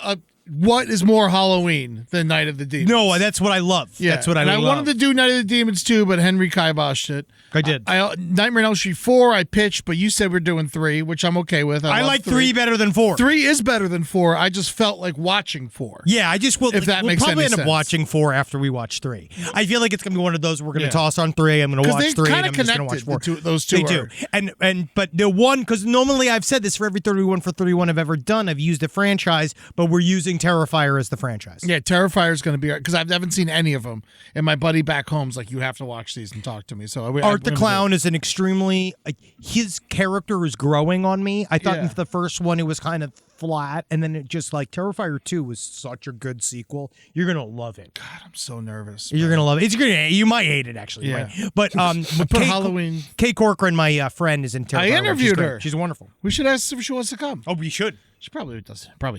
Speaker 3: what is more Halloween than Night of the Demons?
Speaker 4: No, that's what I love.
Speaker 3: Yeah.
Speaker 4: That's what I
Speaker 3: and
Speaker 4: love.
Speaker 3: I wanted to do Night of the Demons too, but Henry kiboshed it.
Speaker 4: I did.
Speaker 3: Nightmare on Elm Street 4 I pitched, but you said we're doing 3, which I'm okay with.
Speaker 4: I
Speaker 3: love
Speaker 4: like 3 better than 4.
Speaker 3: 3 is better than 4. I just felt like watching 4.
Speaker 4: Yeah, I just will.
Speaker 3: If that
Speaker 4: we'll
Speaker 3: makes
Speaker 4: probably
Speaker 3: any
Speaker 4: end up
Speaker 3: sense.
Speaker 4: watching 4 after we watch 3. I feel like it's gonna be one of those we're gonna toss on 3. I'm gonna watch
Speaker 3: they
Speaker 4: 3, and
Speaker 3: kinda
Speaker 4: I'm just gonna watch
Speaker 3: connected,
Speaker 4: 4.
Speaker 3: those two
Speaker 4: They
Speaker 3: are.
Speaker 4: do, but the one, because normally I've said this for every 31 for 31 I've ever done, I've used a franchise, but we're using Terrifier as the franchise.
Speaker 3: Yeah, Terrifier's going to be because I haven't seen any of them, and my buddy back home's like, you have to watch these and talk to me. So
Speaker 4: Art the Clown is an extremely his character is growing on me. I thought
Speaker 3: Yeah.
Speaker 4: in the first one it was kind of flat, and then it just like Terrifier 2 was such a good sequel. You're gonna love it.
Speaker 3: God, I'm so nervous.
Speaker 4: You're gonna love it. It's gonna. You might hate it actually.
Speaker 3: Yeah.
Speaker 4: Right? But
Speaker 3: put Halloween.
Speaker 4: Kay Corcoran, my friend, is in Terrifier.
Speaker 3: I interviewed
Speaker 4: She's great.
Speaker 3: her.
Speaker 4: She's wonderful.
Speaker 3: We should ask if she wants to come.
Speaker 4: Oh, we should.
Speaker 3: She probably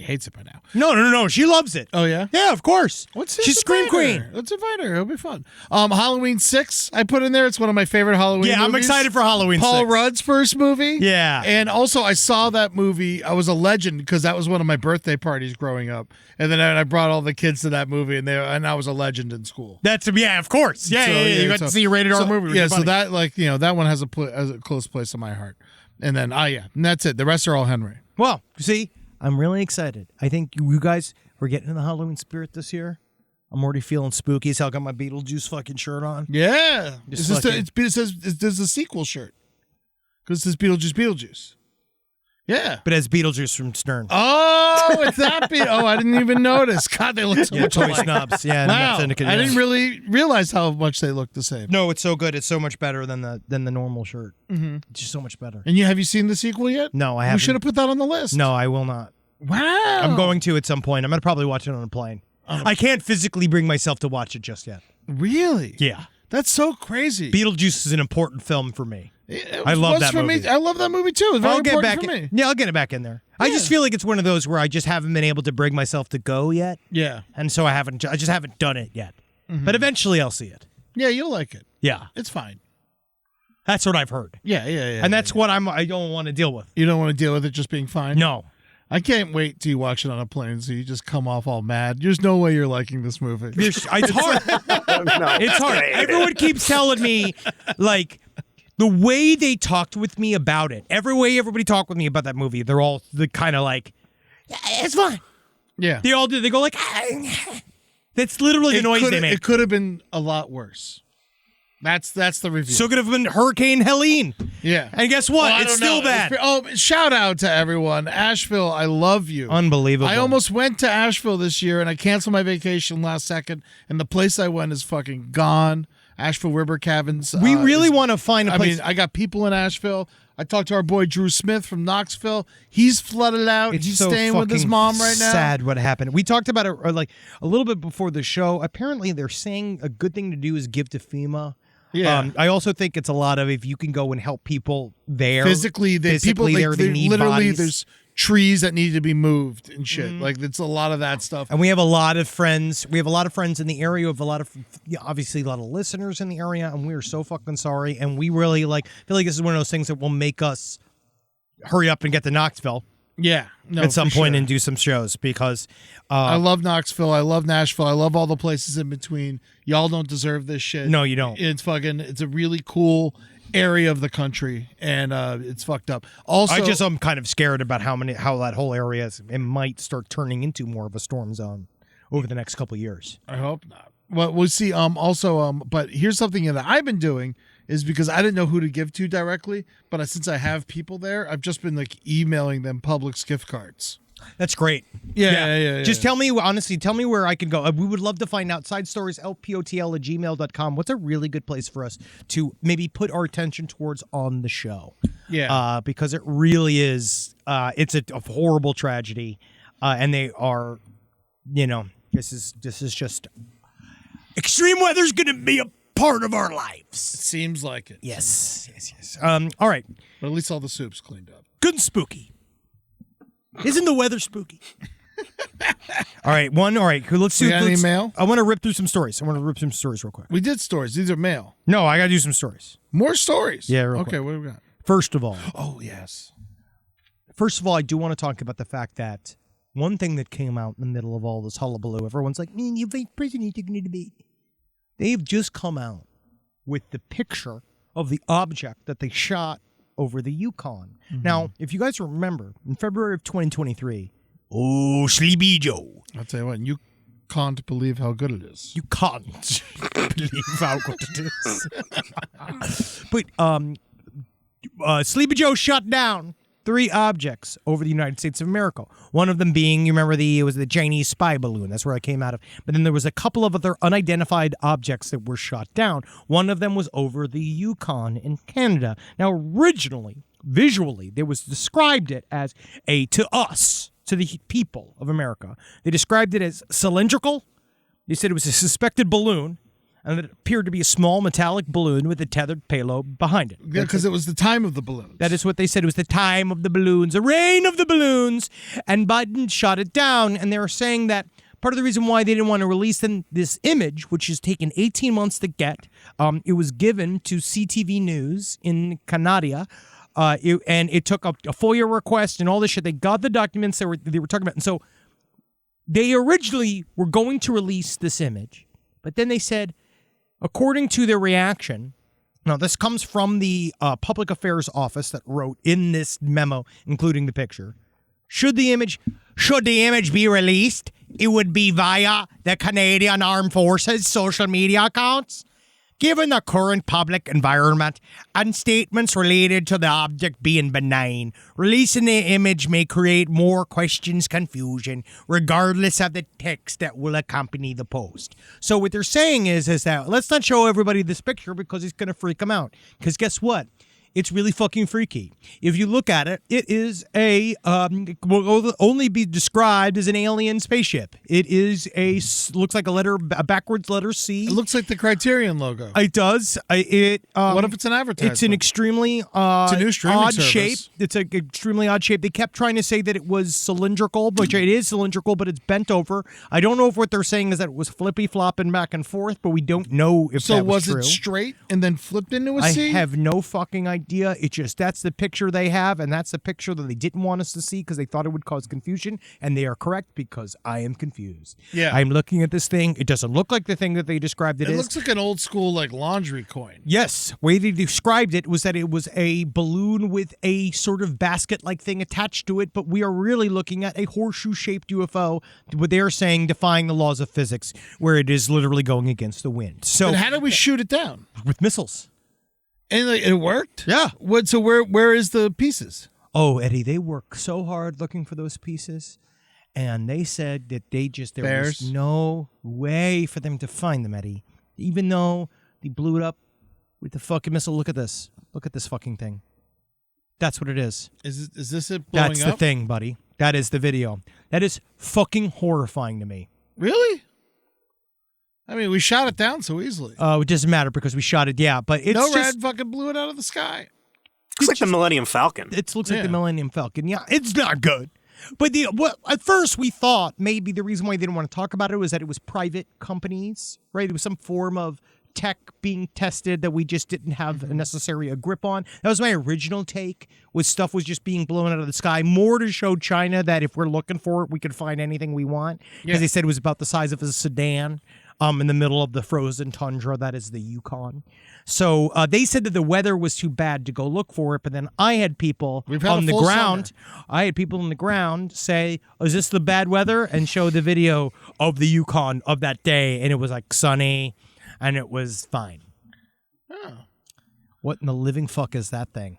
Speaker 3: hates it by now.
Speaker 4: No. She loves it.
Speaker 3: Oh yeah.
Speaker 4: Yeah, of course.
Speaker 3: She's
Speaker 4: Scream Queen.
Speaker 3: Let's invite her. It'll be fun. Halloween 6 I put in there. It's one of my favorite Halloween
Speaker 4: Yeah, I'm
Speaker 3: movies.
Speaker 4: excited for Halloween
Speaker 3: Paul
Speaker 4: 6.
Speaker 3: Rudd's first movie.
Speaker 4: Yeah.
Speaker 3: And also I saw that movie. I was a legend because that was one of my birthday parties growing up. And then I brought all the kids to that movie, and I was a legend in school.
Speaker 4: That's of course. Yeah,
Speaker 3: So,
Speaker 4: You got to see a rated R movie. With
Speaker 3: Yeah,
Speaker 4: your
Speaker 3: so
Speaker 4: buddy.
Speaker 3: that that one has a close place in my heart. And then and that's it. The rest are all Henry.
Speaker 4: Well, see, I'm really excited. I think you guys we're getting in the Halloween spirit this year. I'm already feeling spooky as hell. I got my Beetlejuice fucking shirt on.
Speaker 3: Yeah.
Speaker 4: Just
Speaker 3: Is this
Speaker 4: fucking-
Speaker 3: it says there's a sequel shirt. Because it says Beetlejuice. Yeah.
Speaker 4: But as Beetlejuice from Stern.
Speaker 3: Oh, it's that Oh, I didn't even notice. God, they look so much
Speaker 4: Toy
Speaker 3: alike.
Speaker 4: snobs. Yeah,
Speaker 3: Wow.
Speaker 4: Syndicate,
Speaker 3: I
Speaker 4: yeah.
Speaker 3: didn't really realize how much they look the same.
Speaker 4: No, it's so good. It's so much better than the normal shirt. Mm-hmm. It's just so much better.
Speaker 3: And have you seen the sequel yet?
Speaker 4: No, I
Speaker 3: We
Speaker 4: haven't.
Speaker 3: should have put that on the list.
Speaker 4: No, I will not.
Speaker 3: Wow.
Speaker 4: I'm going to at some point. I'm going to probably watch it on a plane. I can't physically bring myself to watch it just yet.
Speaker 3: Really?
Speaker 4: Yeah.
Speaker 3: That's so crazy.
Speaker 4: Beetlejuice is an important film for me.
Speaker 3: It
Speaker 4: I love
Speaker 3: was
Speaker 4: that
Speaker 3: for
Speaker 4: movie.
Speaker 3: Me. I love that movie too. It's very
Speaker 4: I'll get
Speaker 3: important
Speaker 4: back
Speaker 3: for
Speaker 4: in.
Speaker 3: me.
Speaker 4: Yeah, I'll get it back in there. I just feel like it's one of those where I just haven't been able to bring myself to go yet.
Speaker 3: Yeah.
Speaker 4: And so I just haven't done it yet. But eventually I'll see it.
Speaker 3: Yeah, you'll like it.
Speaker 4: Yeah.
Speaker 3: It's fine.
Speaker 4: That's what I've heard.
Speaker 3: Yeah.
Speaker 4: And that's what I don't want to deal with.
Speaker 3: You don't want to deal with it just being fine?
Speaker 4: No.
Speaker 3: I can't wait till you watch it on a plane so you just come off all mad. There's no way you're liking this movie.
Speaker 4: It's hard. It's hard. Everyone keeps telling me, like, the way they talked with me about it, every way everybody talked with me about that movie, they're all the kind of like, yeah, it's fine.
Speaker 3: Yeah.
Speaker 4: They all do. They go like, that's literally the noise they make.
Speaker 3: It could have been a lot worse. That's the review.
Speaker 4: So could have been Hurricane Helene.
Speaker 3: yeah.
Speaker 4: And guess what?
Speaker 3: Well, I
Speaker 4: it's
Speaker 3: don't
Speaker 4: still
Speaker 3: know.
Speaker 4: bad.
Speaker 3: Oh, shout out to everyone. Asheville, I love you.
Speaker 4: Unbelievable.
Speaker 3: I almost went to Asheville this year, and I canceled my vacation last second, and the place I went is fucking gone. Asheville River Cabins.
Speaker 4: We really want to find a place.
Speaker 3: I mean, I got people in Asheville. I talked to our boy Drew Smith from Knoxville. He's flooded out.
Speaker 4: It's
Speaker 3: He's
Speaker 4: so
Speaker 3: staying with his
Speaker 4: fucking
Speaker 3: mom right now.
Speaker 4: Sad what happened. We talked about it like a little bit before the show. Apparently, they're saying a good thing to do is give to FEMA.
Speaker 3: Yeah.
Speaker 4: I also think it's a lot of if you can go and help people there
Speaker 3: Physically, people
Speaker 4: there,
Speaker 3: like,
Speaker 4: they need
Speaker 3: literally
Speaker 4: bodies.
Speaker 3: there's trees that need to be moved and shit. Like it's a lot of that stuff.
Speaker 4: And we have a lot of friends. We have a lot of friends in the area. We have a lot of, obviously, a lot of listeners in the area, and we are so fucking sorry. And we really feel like this is one of those things that will make us hurry up and get to Knoxville
Speaker 3: Yeah, no,
Speaker 4: at some
Speaker 3: for
Speaker 4: point
Speaker 3: sure.
Speaker 4: and do some shows because
Speaker 3: I love Knoxville. I love Nashville. I love all the places in between. Y'all don't deserve this shit.
Speaker 4: No, you don't.
Speaker 3: It's a really cool area of the country, and it's fucked up. Also,
Speaker 4: I'm kind of scared about how that whole area is. It might start turning into more of a storm zone over the next couple of years.
Speaker 3: I hope not. Well, we'll see. But here's something that I've been doing is because I didn't know who to give to directly, but since I have people there, I've just been like emailing them Publix gift cards.
Speaker 4: That's great.
Speaker 3: Yeah.
Speaker 4: Just tell me, honestly, tell me where I can go. We would love to find out. Side stories, lpotl@gmail.com. What's a really good place for us to maybe put our attention towards on the show?
Speaker 3: Yeah.
Speaker 4: Because it really is, it's a horrible tragedy. And they are, this is just, extreme weather's going to be a part of our lives.
Speaker 3: Seems like it.
Speaker 4: Yes. All right.
Speaker 3: But at least all the soup's cleaned up.
Speaker 4: Good and spooky. Isn't the weather spooky? All right. Let's do.
Speaker 3: We got any mail?
Speaker 4: I want to rip through some stories. real quick.
Speaker 3: We did stories. These are mail.
Speaker 4: No, I got to do some stories.
Speaker 3: More stories.
Speaker 4: Yeah, real
Speaker 3: Okay,
Speaker 4: quick.
Speaker 3: what do we got?
Speaker 4: First of all,
Speaker 3: Oh, yes.
Speaker 4: I do want to talk about the fact that one thing that came out in the middle of all this hullabaloo, everyone's like, man, you vice president, you're going to debate. They've just come out with the picture of the object that they shot over the Yukon. Now, if you guys remember, in February of 2023, oh, Sleepy Joe.
Speaker 3: I'll tell you what, you can't believe how good it is.
Speaker 4: You can't believe how good it is. But Sleepy Joe shot down 3 objects over the United States of America. One of them being, you remember, it was the Chinese spy balloon. That's where it came out of. But then there was a couple of other unidentified objects that were shot down. One of them was over the Yukon in Canada. Now, originally, visually, they was described it as to the people of America. They described it as cylindrical. They said it was a suspected balloon, and that it appeared to be a small metallic balloon with a tethered payload behind it.
Speaker 3: Yeah, because it was the time of the balloons.
Speaker 4: That is what they said. It was the time of the balloons, the reign of the balloons. And Biden shot it down. And they were saying that part of the reason why they didn't want to release this image, which has taken 18 months to get, it was given to CTV News in Canada. And it took a FOIA request and all this shit. They got the documents they were talking about. And so they originally were going to release this image. But then they said, according to their reaction, now this comes from the Public Affairs Office that wrote in this memo, including the picture. Should the image be released, it would be via the Canadian Armed Forces social media accounts. Given the current public environment and statements related to the object being benign, releasing the image may create more questions, confusion, regardless of the text that will accompany the post. So what they're saying is that let's not show everybody this picture because it's going to freak them out. Because guess what? It's really fucking freaky. If you look at it, it is will only be described as an alien spaceship. It is looks like a backwards letter C.
Speaker 3: It looks like the Criterion logo.
Speaker 4: It does.
Speaker 3: What if it's an advertisement?
Speaker 4: It's an extremely
Speaker 3: it's a new streaming
Speaker 4: odd
Speaker 3: service.
Speaker 4: shape. It's an extremely odd shape. They kept trying to say that it was cylindrical, which it is cylindrical, but it's bent over. I don't know if what they're saying is that it was flippy flopping back and forth, but we don't know if that was true.
Speaker 3: So was it straight and then flipped into a
Speaker 4: I
Speaker 3: C?
Speaker 4: have no fucking idea. That's the picture they have, and that's the picture that they didn't want us to see because they thought it would cause confusion, and they are correct because I am confused.
Speaker 3: Yeah.
Speaker 4: I'm looking at this thing. It doesn't look like the thing that they described it
Speaker 3: It
Speaker 4: is.
Speaker 3: looks like an old school laundry coin.
Speaker 4: Yes. The way they described it was that it was a balloon with a sort of basket-like thing attached to it, but we are really looking at a horseshoe-shaped UFO, what they're saying defying the laws of physics, where it is literally going against the wind. So
Speaker 3: But how did we shoot it down?
Speaker 4: with missiles.
Speaker 3: And it worked?
Speaker 4: Yeah.
Speaker 3: So where is the pieces?
Speaker 4: Oh, Eddie, they worked so hard looking for those pieces, and they said that there was no way for them to find them, Eddie. Even though they blew it up with the fucking missile. Look at this. Look at this fucking thing. That's what it is.
Speaker 3: Is this it blowing
Speaker 4: That's
Speaker 3: up?
Speaker 4: the thing, buddy. That is the video. That is fucking horrifying to me.
Speaker 3: Really? I mean, we shot it down so easily.
Speaker 4: It doesn't matter because we shot it. Yeah, but it's
Speaker 3: No
Speaker 4: just,
Speaker 3: Red fucking blew it out of the sky.
Speaker 2: Looks like the Millennium Falcon.
Speaker 4: It looks like
Speaker 3: Yeah.
Speaker 4: the Millennium Falcon. Yeah, it's not good. But at first we thought maybe the reason why they didn't want to talk about it was that it was private companies, right? It was some form of tech being tested that we just didn't have necessarily a grip on. That was my original take, was stuff was just being blown out of the sky, more to show China that if we're looking for it, we could find anything we want. Because they said it was about the size of a sedan in the middle of the frozen tundra that is the Yukon. So they said that the weather was too bad to go look for it, but then I had people
Speaker 3: We've had
Speaker 4: on
Speaker 3: a
Speaker 4: the
Speaker 3: full
Speaker 4: ground. I had people on the ground say, is this the bad weather? And show the video of the Yukon of that day, and it was like sunny, and it was fine.
Speaker 3: Oh.
Speaker 4: What in the living fuck is that thing?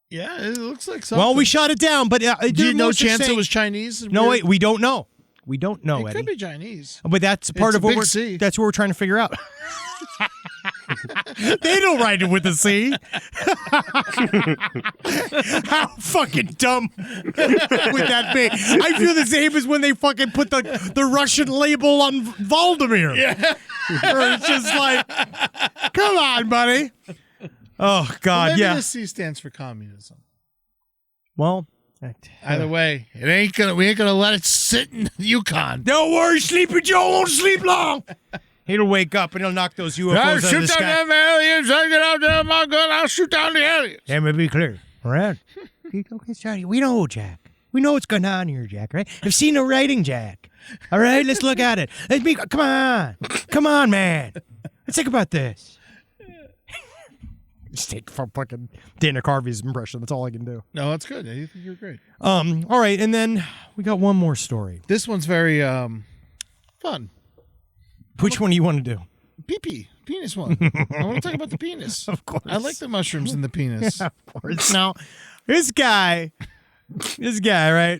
Speaker 3: Yeah, it looks like something.
Speaker 4: Well, we shot it down, but
Speaker 3: no chance it was Chinese?
Speaker 4: No, wait, we don't know. We don't know,
Speaker 3: It
Speaker 4: Eddie.
Speaker 3: could be Chinese.
Speaker 4: But that's part
Speaker 3: It's
Speaker 4: of
Speaker 3: a
Speaker 4: what
Speaker 3: big
Speaker 4: we're.
Speaker 3: C.
Speaker 4: That's what we're trying to figure out. They don't write it with a C. How fucking dumb would that be? I feel the same as when they fucking put the Russian label on Vladimir. Yeah. Or it's just like, come on, buddy. Oh God,
Speaker 3: Maybe
Speaker 4: yeah.
Speaker 3: the C stands for communism.
Speaker 4: Well,
Speaker 3: Either way, we ain't gonna let it sit in the Yukon.
Speaker 4: don't worry, Sleepy Joe won't sleep long. He'll wake up and he'll knock those UFOs out of the
Speaker 3: shoot
Speaker 4: sky.
Speaker 3: down them aliens. I get out there with my gun. I'll shoot down the aliens.
Speaker 4: Let me be clear. All right. Okay, Charlie. We know, Jack. We know what's going on here, Jack, right? I've seen the writing, Jack. All right, let's look at it. Come on, man. Let's think about this. Just take from fucking Dana Carvey's impression. That's all I can do.
Speaker 3: No, that's good. I think you're great.
Speaker 4: All right, and then we got one more story.
Speaker 3: This one's very fun.
Speaker 4: Which one do you want to do?
Speaker 3: Pee-pee. Penis one. I want to talk about the penis.
Speaker 4: Of course.
Speaker 3: I like the mushrooms in the penis.
Speaker 4: Of course. Now, this guy, right?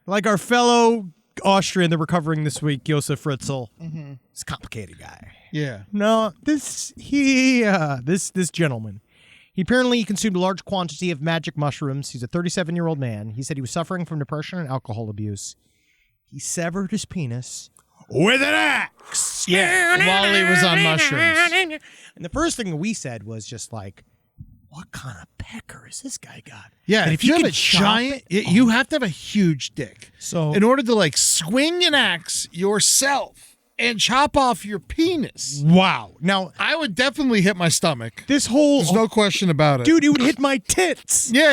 Speaker 4: Like our fellow Austrian that we're covering this week, Josef Fritzl. Mm-hmm. He's a complicated guy.
Speaker 3: Yeah.
Speaker 4: No, this gentleman. He apparently consumed a large quantity of magic mushrooms. He's a 37-year-old man. He said he was suffering from depression and alcohol abuse. He severed his penis with an axe.
Speaker 3: Yeah, while he was on mushrooms.
Speaker 4: And the first thing we said was just like, what kind of pecker is this guy got?
Speaker 3: Yeah,
Speaker 4: And
Speaker 3: if you have
Speaker 4: could
Speaker 3: a
Speaker 4: chop
Speaker 3: giant,
Speaker 4: it-
Speaker 3: you have to have a huge dick.
Speaker 4: So-
Speaker 3: in order to like swing an axe yourself and chop off your penis,
Speaker 4: Wow. Now,
Speaker 3: I would definitely hit my stomach.
Speaker 4: this whole...
Speaker 3: There's no question about it.
Speaker 4: Dude, it would hit my tits.
Speaker 3: Yeah.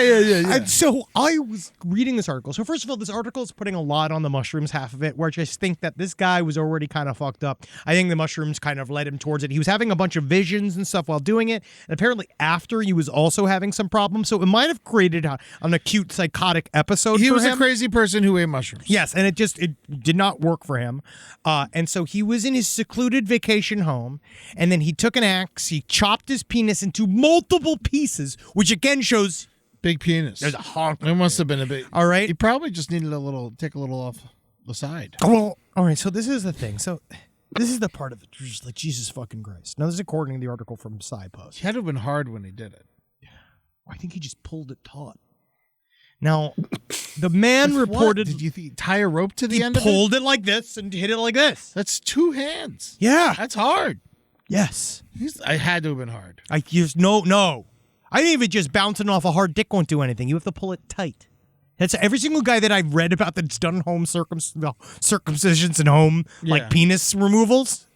Speaker 4: And so I was reading this article. So first of all, this article is putting a lot on the mushrooms, half of it, where I just think that this guy was already kind of fucked up. I think the mushrooms kind of led him towards it. He was having a bunch of visions and stuff while doing it. And apparently after, he was also having some problems. So it might have created an acute psychotic episode
Speaker 3: He
Speaker 4: for
Speaker 3: was
Speaker 4: him.
Speaker 3: a crazy person who ate mushrooms.
Speaker 4: Yes, and it did not work for him. And so he was in his secluded vacation home, and then he took an axe, he chopped his penis into multiple pieces, which again shows
Speaker 3: Big penis.
Speaker 4: there's a honk.
Speaker 3: It must have been a big.
Speaker 4: All right.
Speaker 3: He probably just needed take a little off the side.
Speaker 4: Well, all right, so this is the thing. So this is the part of it, just like Jesus fucking Christ. Now, this is according to the article from SciPost.
Speaker 3: He had to have been hard when he did it.
Speaker 4: I think he just pulled it taut. Now, the man reported
Speaker 3: What? Did you tie a rope to the
Speaker 4: he
Speaker 3: end of it?
Speaker 4: pulled it like this and hit it like this.
Speaker 3: That's 2 hands.
Speaker 4: Yeah.
Speaker 3: That's hard.
Speaker 4: Yes.
Speaker 3: I had to have been hard.
Speaker 4: I just no. I think if it just bouncing off a hard dick won't do anything. You have to pull it tight. That's every single guy that I've read about that's done home circumcisions and home
Speaker 3: Yeah.
Speaker 4: like penis removals.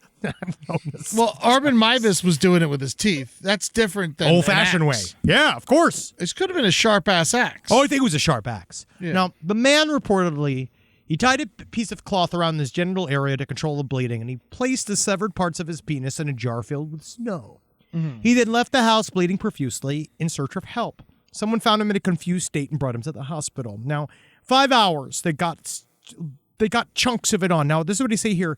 Speaker 3: Well, Armin Mivus was doing it with his teeth. That's different than
Speaker 4: Old-fashioned
Speaker 3: an
Speaker 4: way.
Speaker 3: axe.
Speaker 4: Yeah, of course.
Speaker 3: This could have been a sharp ass axe.
Speaker 4: Oh, I think it was a sharp axe.
Speaker 3: Yeah.
Speaker 4: Now, the man reportedly, he tied a piece of cloth around his genital area to control the bleeding, and he placed the severed parts of his penis in a jar filled with snow.
Speaker 3: Mm-hmm.
Speaker 4: He then left the house bleeding profusely in search of help. Someone found him in a confused state and brought him to the hospital. Now, 5 hours, they got chunks of it on. Now, this is what he say here.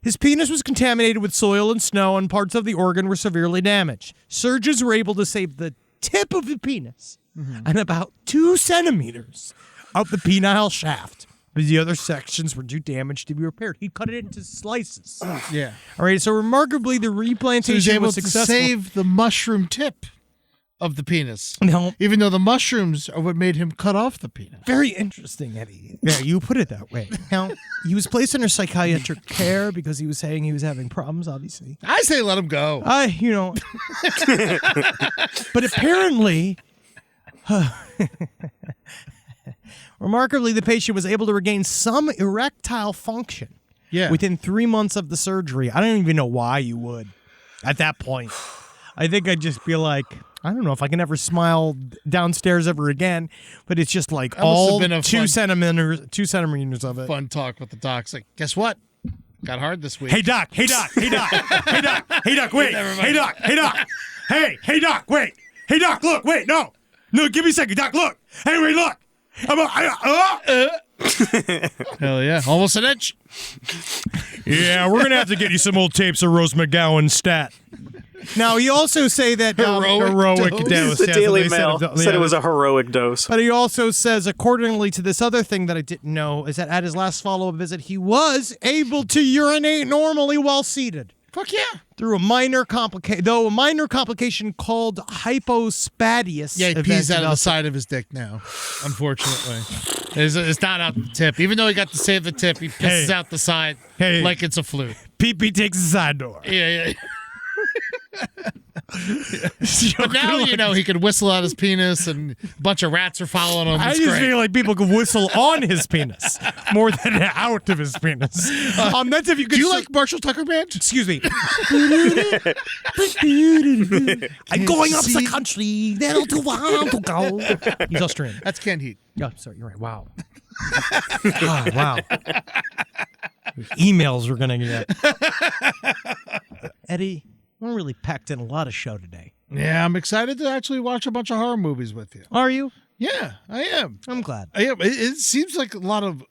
Speaker 4: His penis was contaminated with soil and snow, and parts of the organ were severely damaged. Surgeons were able to save the tip of the penis and about 2 centimeters of the penile shaft, but the other sections were too damaged to be repaired. He cut it into slices.
Speaker 3: Yeah.
Speaker 4: All right, so remarkably, the
Speaker 3: So he was
Speaker 4: replantation
Speaker 3: able
Speaker 4: was
Speaker 3: to
Speaker 4: successful.
Speaker 3: save the mushroom tip of the penis.
Speaker 4: No.
Speaker 3: Even though the mushrooms are what made him cut off the penis.
Speaker 4: Very interesting, Eddie. Yeah, you put it that way. Now, he was placed under psychiatric care because he was saying he was having problems, obviously.
Speaker 3: I say let him go.
Speaker 4: But apparently, remarkably, the patient was able to regain some erectile function
Speaker 3: Yeah.
Speaker 4: within 3 months of the surgery. I don't even know why you would at that point. I think I'd just be like, I don't know if I can ever smile downstairs ever again, but it's just like
Speaker 3: That must have
Speaker 4: all
Speaker 3: been a
Speaker 4: 2
Speaker 3: fun-
Speaker 4: centimeters of it.
Speaker 3: Fun talk with the doc's like, guess what? Got hard this week.
Speaker 4: Hey doc, wait. Hey doc, wait. Hey doc, look, wait, no, give me a second, doc, look. Hey, wait, look.
Speaker 3: Hell yeah. Almost an inch.
Speaker 4: Yeah, we're gonna have to get you some old tapes of Rose McGowan stat. Now, he also say that
Speaker 3: Heroic dose.
Speaker 2: The
Speaker 4: yeah,
Speaker 2: Daily
Speaker 4: they
Speaker 2: Mail said it was a heroic dose.
Speaker 4: But he also says, accordingly to this other thing that I didn't know, is that at his last follow-up visit, he was able to urinate normally while seated.
Speaker 3: Fuck yeah.
Speaker 4: Through a minor complication called hypospadias.
Speaker 3: Yeah, he
Speaker 4: event
Speaker 3: pees out of the
Speaker 4: developed.
Speaker 3: side of his dick now, unfortunately. It's not out the tip. Even though he got to save the tip, he pisses
Speaker 4: Hey.
Speaker 3: out the side
Speaker 4: Hey.
Speaker 3: like it's a flute.
Speaker 4: Pee-pee takes the side door.
Speaker 3: Yeah. But now you know he can whistle out his penis, and a bunch of rats are following him.
Speaker 4: I
Speaker 3: It's
Speaker 4: just
Speaker 3: great.
Speaker 4: feel like people could whistle on his penis more than out of his penis. That's if you could.
Speaker 3: Do you like Marshall Tucker Band?
Speaker 4: Excuse me. I'm going up the country. There to want to go. He's Australian.
Speaker 3: That's Ken Heat.
Speaker 4: Yeah, sorry, you're right. Wow. Oh, wow. Emails we're gonna get. Eddie, we're really packed in a lot of show today.
Speaker 3: Yeah, I'm excited to actually watch a bunch of horror movies with you.
Speaker 4: Are you?
Speaker 3: Yeah, I am.
Speaker 4: I'm glad.
Speaker 3: I am. It seems like a lot of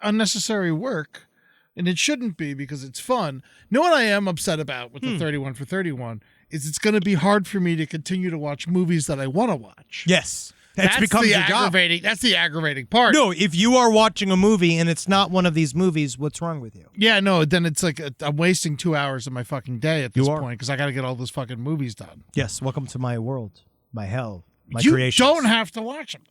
Speaker 3: unnecessary work, and it shouldn't be because it's fun. You know what I am upset about with the 31 for 31 is it's going to be hard for me to continue to watch movies that I want to watch.
Speaker 4: Yes.
Speaker 3: That's
Speaker 4: becomes
Speaker 3: the
Speaker 4: your job.
Speaker 3: aggravating. That's the aggravating part.
Speaker 4: No, if you are watching a movie and it's not one of these movies, what's wrong with you?
Speaker 3: Yeah, no. Then it's like I'm wasting 2 hours of my fucking day at this
Speaker 4: You are.
Speaker 3: point because I got to get all those fucking movies done.
Speaker 4: Yes, welcome to my world, my hell, my
Speaker 3: You
Speaker 4: creation.
Speaker 3: don't have to watch them.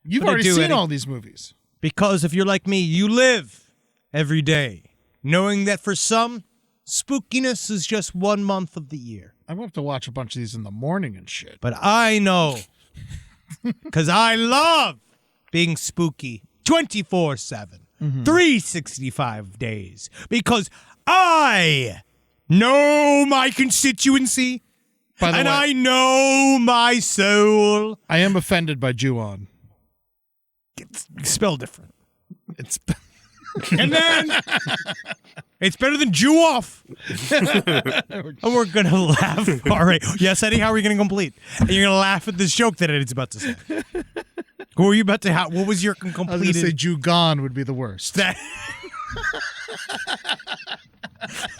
Speaker 3: You've
Speaker 4: But I
Speaker 3: already
Speaker 4: do,
Speaker 3: seen
Speaker 4: Eddie.
Speaker 3: all these movies.
Speaker 4: Because if you're like me, you live every day knowing that for some, spookiness is just 1 month of the year.
Speaker 3: I'm going to have to watch a bunch of these in the morning and shit.
Speaker 4: But I know, because I love being spooky 24/7, 365 days, because I know my constituency
Speaker 3: By the
Speaker 4: and
Speaker 3: way,
Speaker 4: I know my soul.
Speaker 3: I am offended by Ju-on.
Speaker 4: It's spelled different.
Speaker 3: It's
Speaker 4: And then it's better than Jew off. And we're going to laugh. All right. Yes, Eddie, how are we going to complete? And you're going to laugh at this joke that Eddie's about to say. Who are you about to have? What was your
Speaker 3: I was going to
Speaker 4: completed?
Speaker 3: say Ju-gon would be the worst.
Speaker 4: That.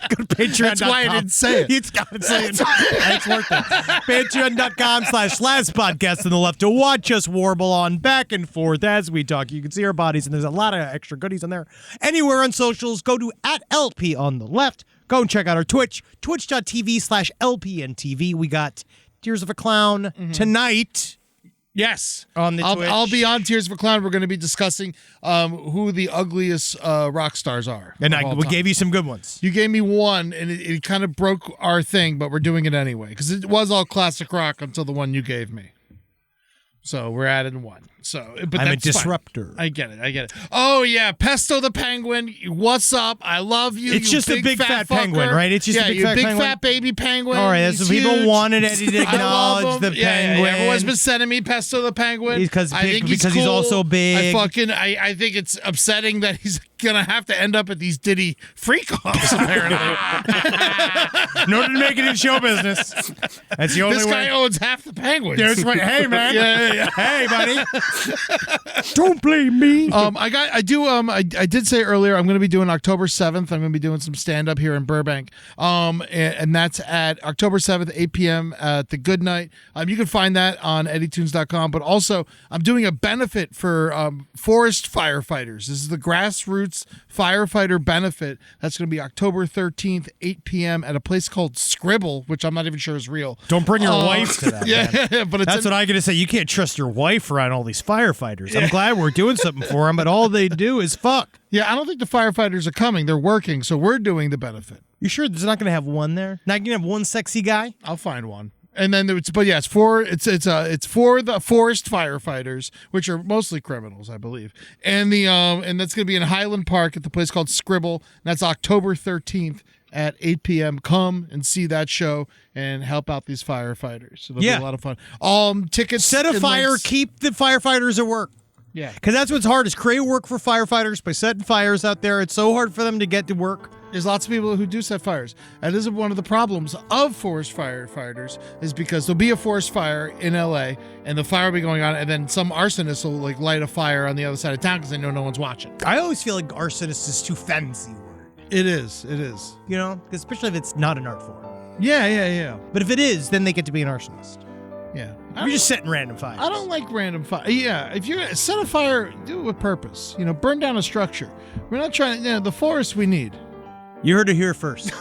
Speaker 4: Go to Patreon.com.
Speaker 3: That's why I didn't say it.
Speaker 4: It's got to say it. It's worth it. Patreon.com/last podcast on the left to watch us warble on back and forth as we talk. You can see our bodies, and there's a lot of extra goodies on there. Anywhere on socials, go to @LP on the left. Go and check out our Twitch, twitch.tv/LPNTV. We got Tears of a Clown tonight.
Speaker 3: Yes.
Speaker 4: On the Twitch.
Speaker 3: I'll be on Tears of a Clown. We're going to be discussing who the ugliest rock stars are.
Speaker 4: And
Speaker 3: of all
Speaker 4: we
Speaker 3: time.
Speaker 4: gave you some good ones.
Speaker 3: You gave me one, and it kind of broke our thing, but we're doing it anyway because it was all classic rock until the one you gave me. So we're adding one. So, but
Speaker 4: I'm a
Speaker 3: that's fine.
Speaker 4: disruptor.
Speaker 3: I get it. Oh yeah, Pesto the Penguin. What's up? I love you.
Speaker 4: It's
Speaker 3: you
Speaker 4: just a big fat
Speaker 3: fucker.
Speaker 4: penguin, right? It's just a big
Speaker 3: you
Speaker 4: fat
Speaker 3: big
Speaker 4: penguin?
Speaker 3: fat baby penguin.
Speaker 4: All right, that's
Speaker 3: He's
Speaker 4: what people
Speaker 3: huge.
Speaker 4: wanted Eddie to
Speaker 3: I love
Speaker 4: acknowledge
Speaker 3: him.
Speaker 4: the penguin.
Speaker 3: Yeah, everyone's been sending me Pesto the Penguin.
Speaker 4: Because
Speaker 3: I
Speaker 4: big-
Speaker 3: think he's
Speaker 4: because he's
Speaker 3: cool.
Speaker 4: also big.
Speaker 3: I think it's upsetting that he's gonna have to end up at these Diddy freak-offs apparently.
Speaker 4: In order to make it in show business, that's the only
Speaker 3: This guy
Speaker 4: way.
Speaker 3: owns half the penguins.
Speaker 4: There's my, hey man,
Speaker 3: Yeah.
Speaker 4: hey buddy, don't blame me.
Speaker 3: I did say earlier I'm going to be doing October 7th. I'm going to be doing some stand up here in Burbank. And that's at October 7th, 8 p.m. at the Good Night. You can find that on eddytunes.com. But also, I'm doing a benefit for forest firefighters. This is the grassroots firefighter benefit. That's going to be October 13th, 8 p.m. at a place called Scribble, which I'm not even sure is real.
Speaker 4: Don't bring your wife to that.
Speaker 3: Yeah,
Speaker 4: man.
Speaker 3: but it's
Speaker 4: That's what I got to say. You can't trust your wife around all these firefighters. I'm glad we're doing something for them, but all they do is fuck.
Speaker 3: Yeah, I don't think the firefighters are coming. They're working, so we're doing the benefit.
Speaker 4: You sure there's not going to have one there? Not going to have one sexy guy?
Speaker 3: I'll find one. And then it's it's for the forest firefighters, which are mostly criminals, I believe. And and that's going to be in Highland Park at the place called Scribble. And that's October 13th at 8 p.m. Come and see that show and help out these firefighters. So it'll be a lot of fun. Tickets.
Speaker 4: Set a
Speaker 3: and
Speaker 4: fire,
Speaker 3: links-
Speaker 4: keep the firefighters at work.
Speaker 3: Yeah.
Speaker 4: Because that's what's hard is create work for firefighters by setting fires out there. It's so hard for them to get to work.
Speaker 3: There's lots of people who do set fires. And this is one of the problems of forest firefighters is because there'll be a forest fire in LA and the fire will be going on and then some arsonist will like light a fire on the other side of town because they know no one's watching.
Speaker 4: I always feel like arsonist is too fancy word.
Speaker 3: It is.
Speaker 4: You know? 'Cause especially if it's not an art form.
Speaker 3: Yeah.
Speaker 4: But if it is, then they get to be an arsonist.
Speaker 3: Yeah.
Speaker 4: You're just setting random fires.
Speaker 3: I don't like random fire. Yeah, if you set a fire, do it with purpose. Burn down a structure. We're not trying to, the forest we need.
Speaker 4: You heard it here first.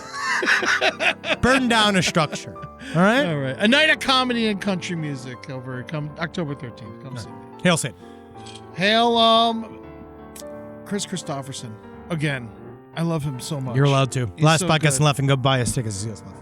Speaker 4: Burn down a structure. All right?
Speaker 3: All right. A night of comedy and country music October 13th. Come see me.
Speaker 4: Hail Saint.
Speaker 3: Hail, Chris Christopherson. Again, I love him so much.
Speaker 4: You're allowed to.
Speaker 3: He's
Speaker 4: Last
Speaker 3: so
Speaker 4: podcast
Speaker 3: good.
Speaker 4: and left and go buy us tickets to see us live.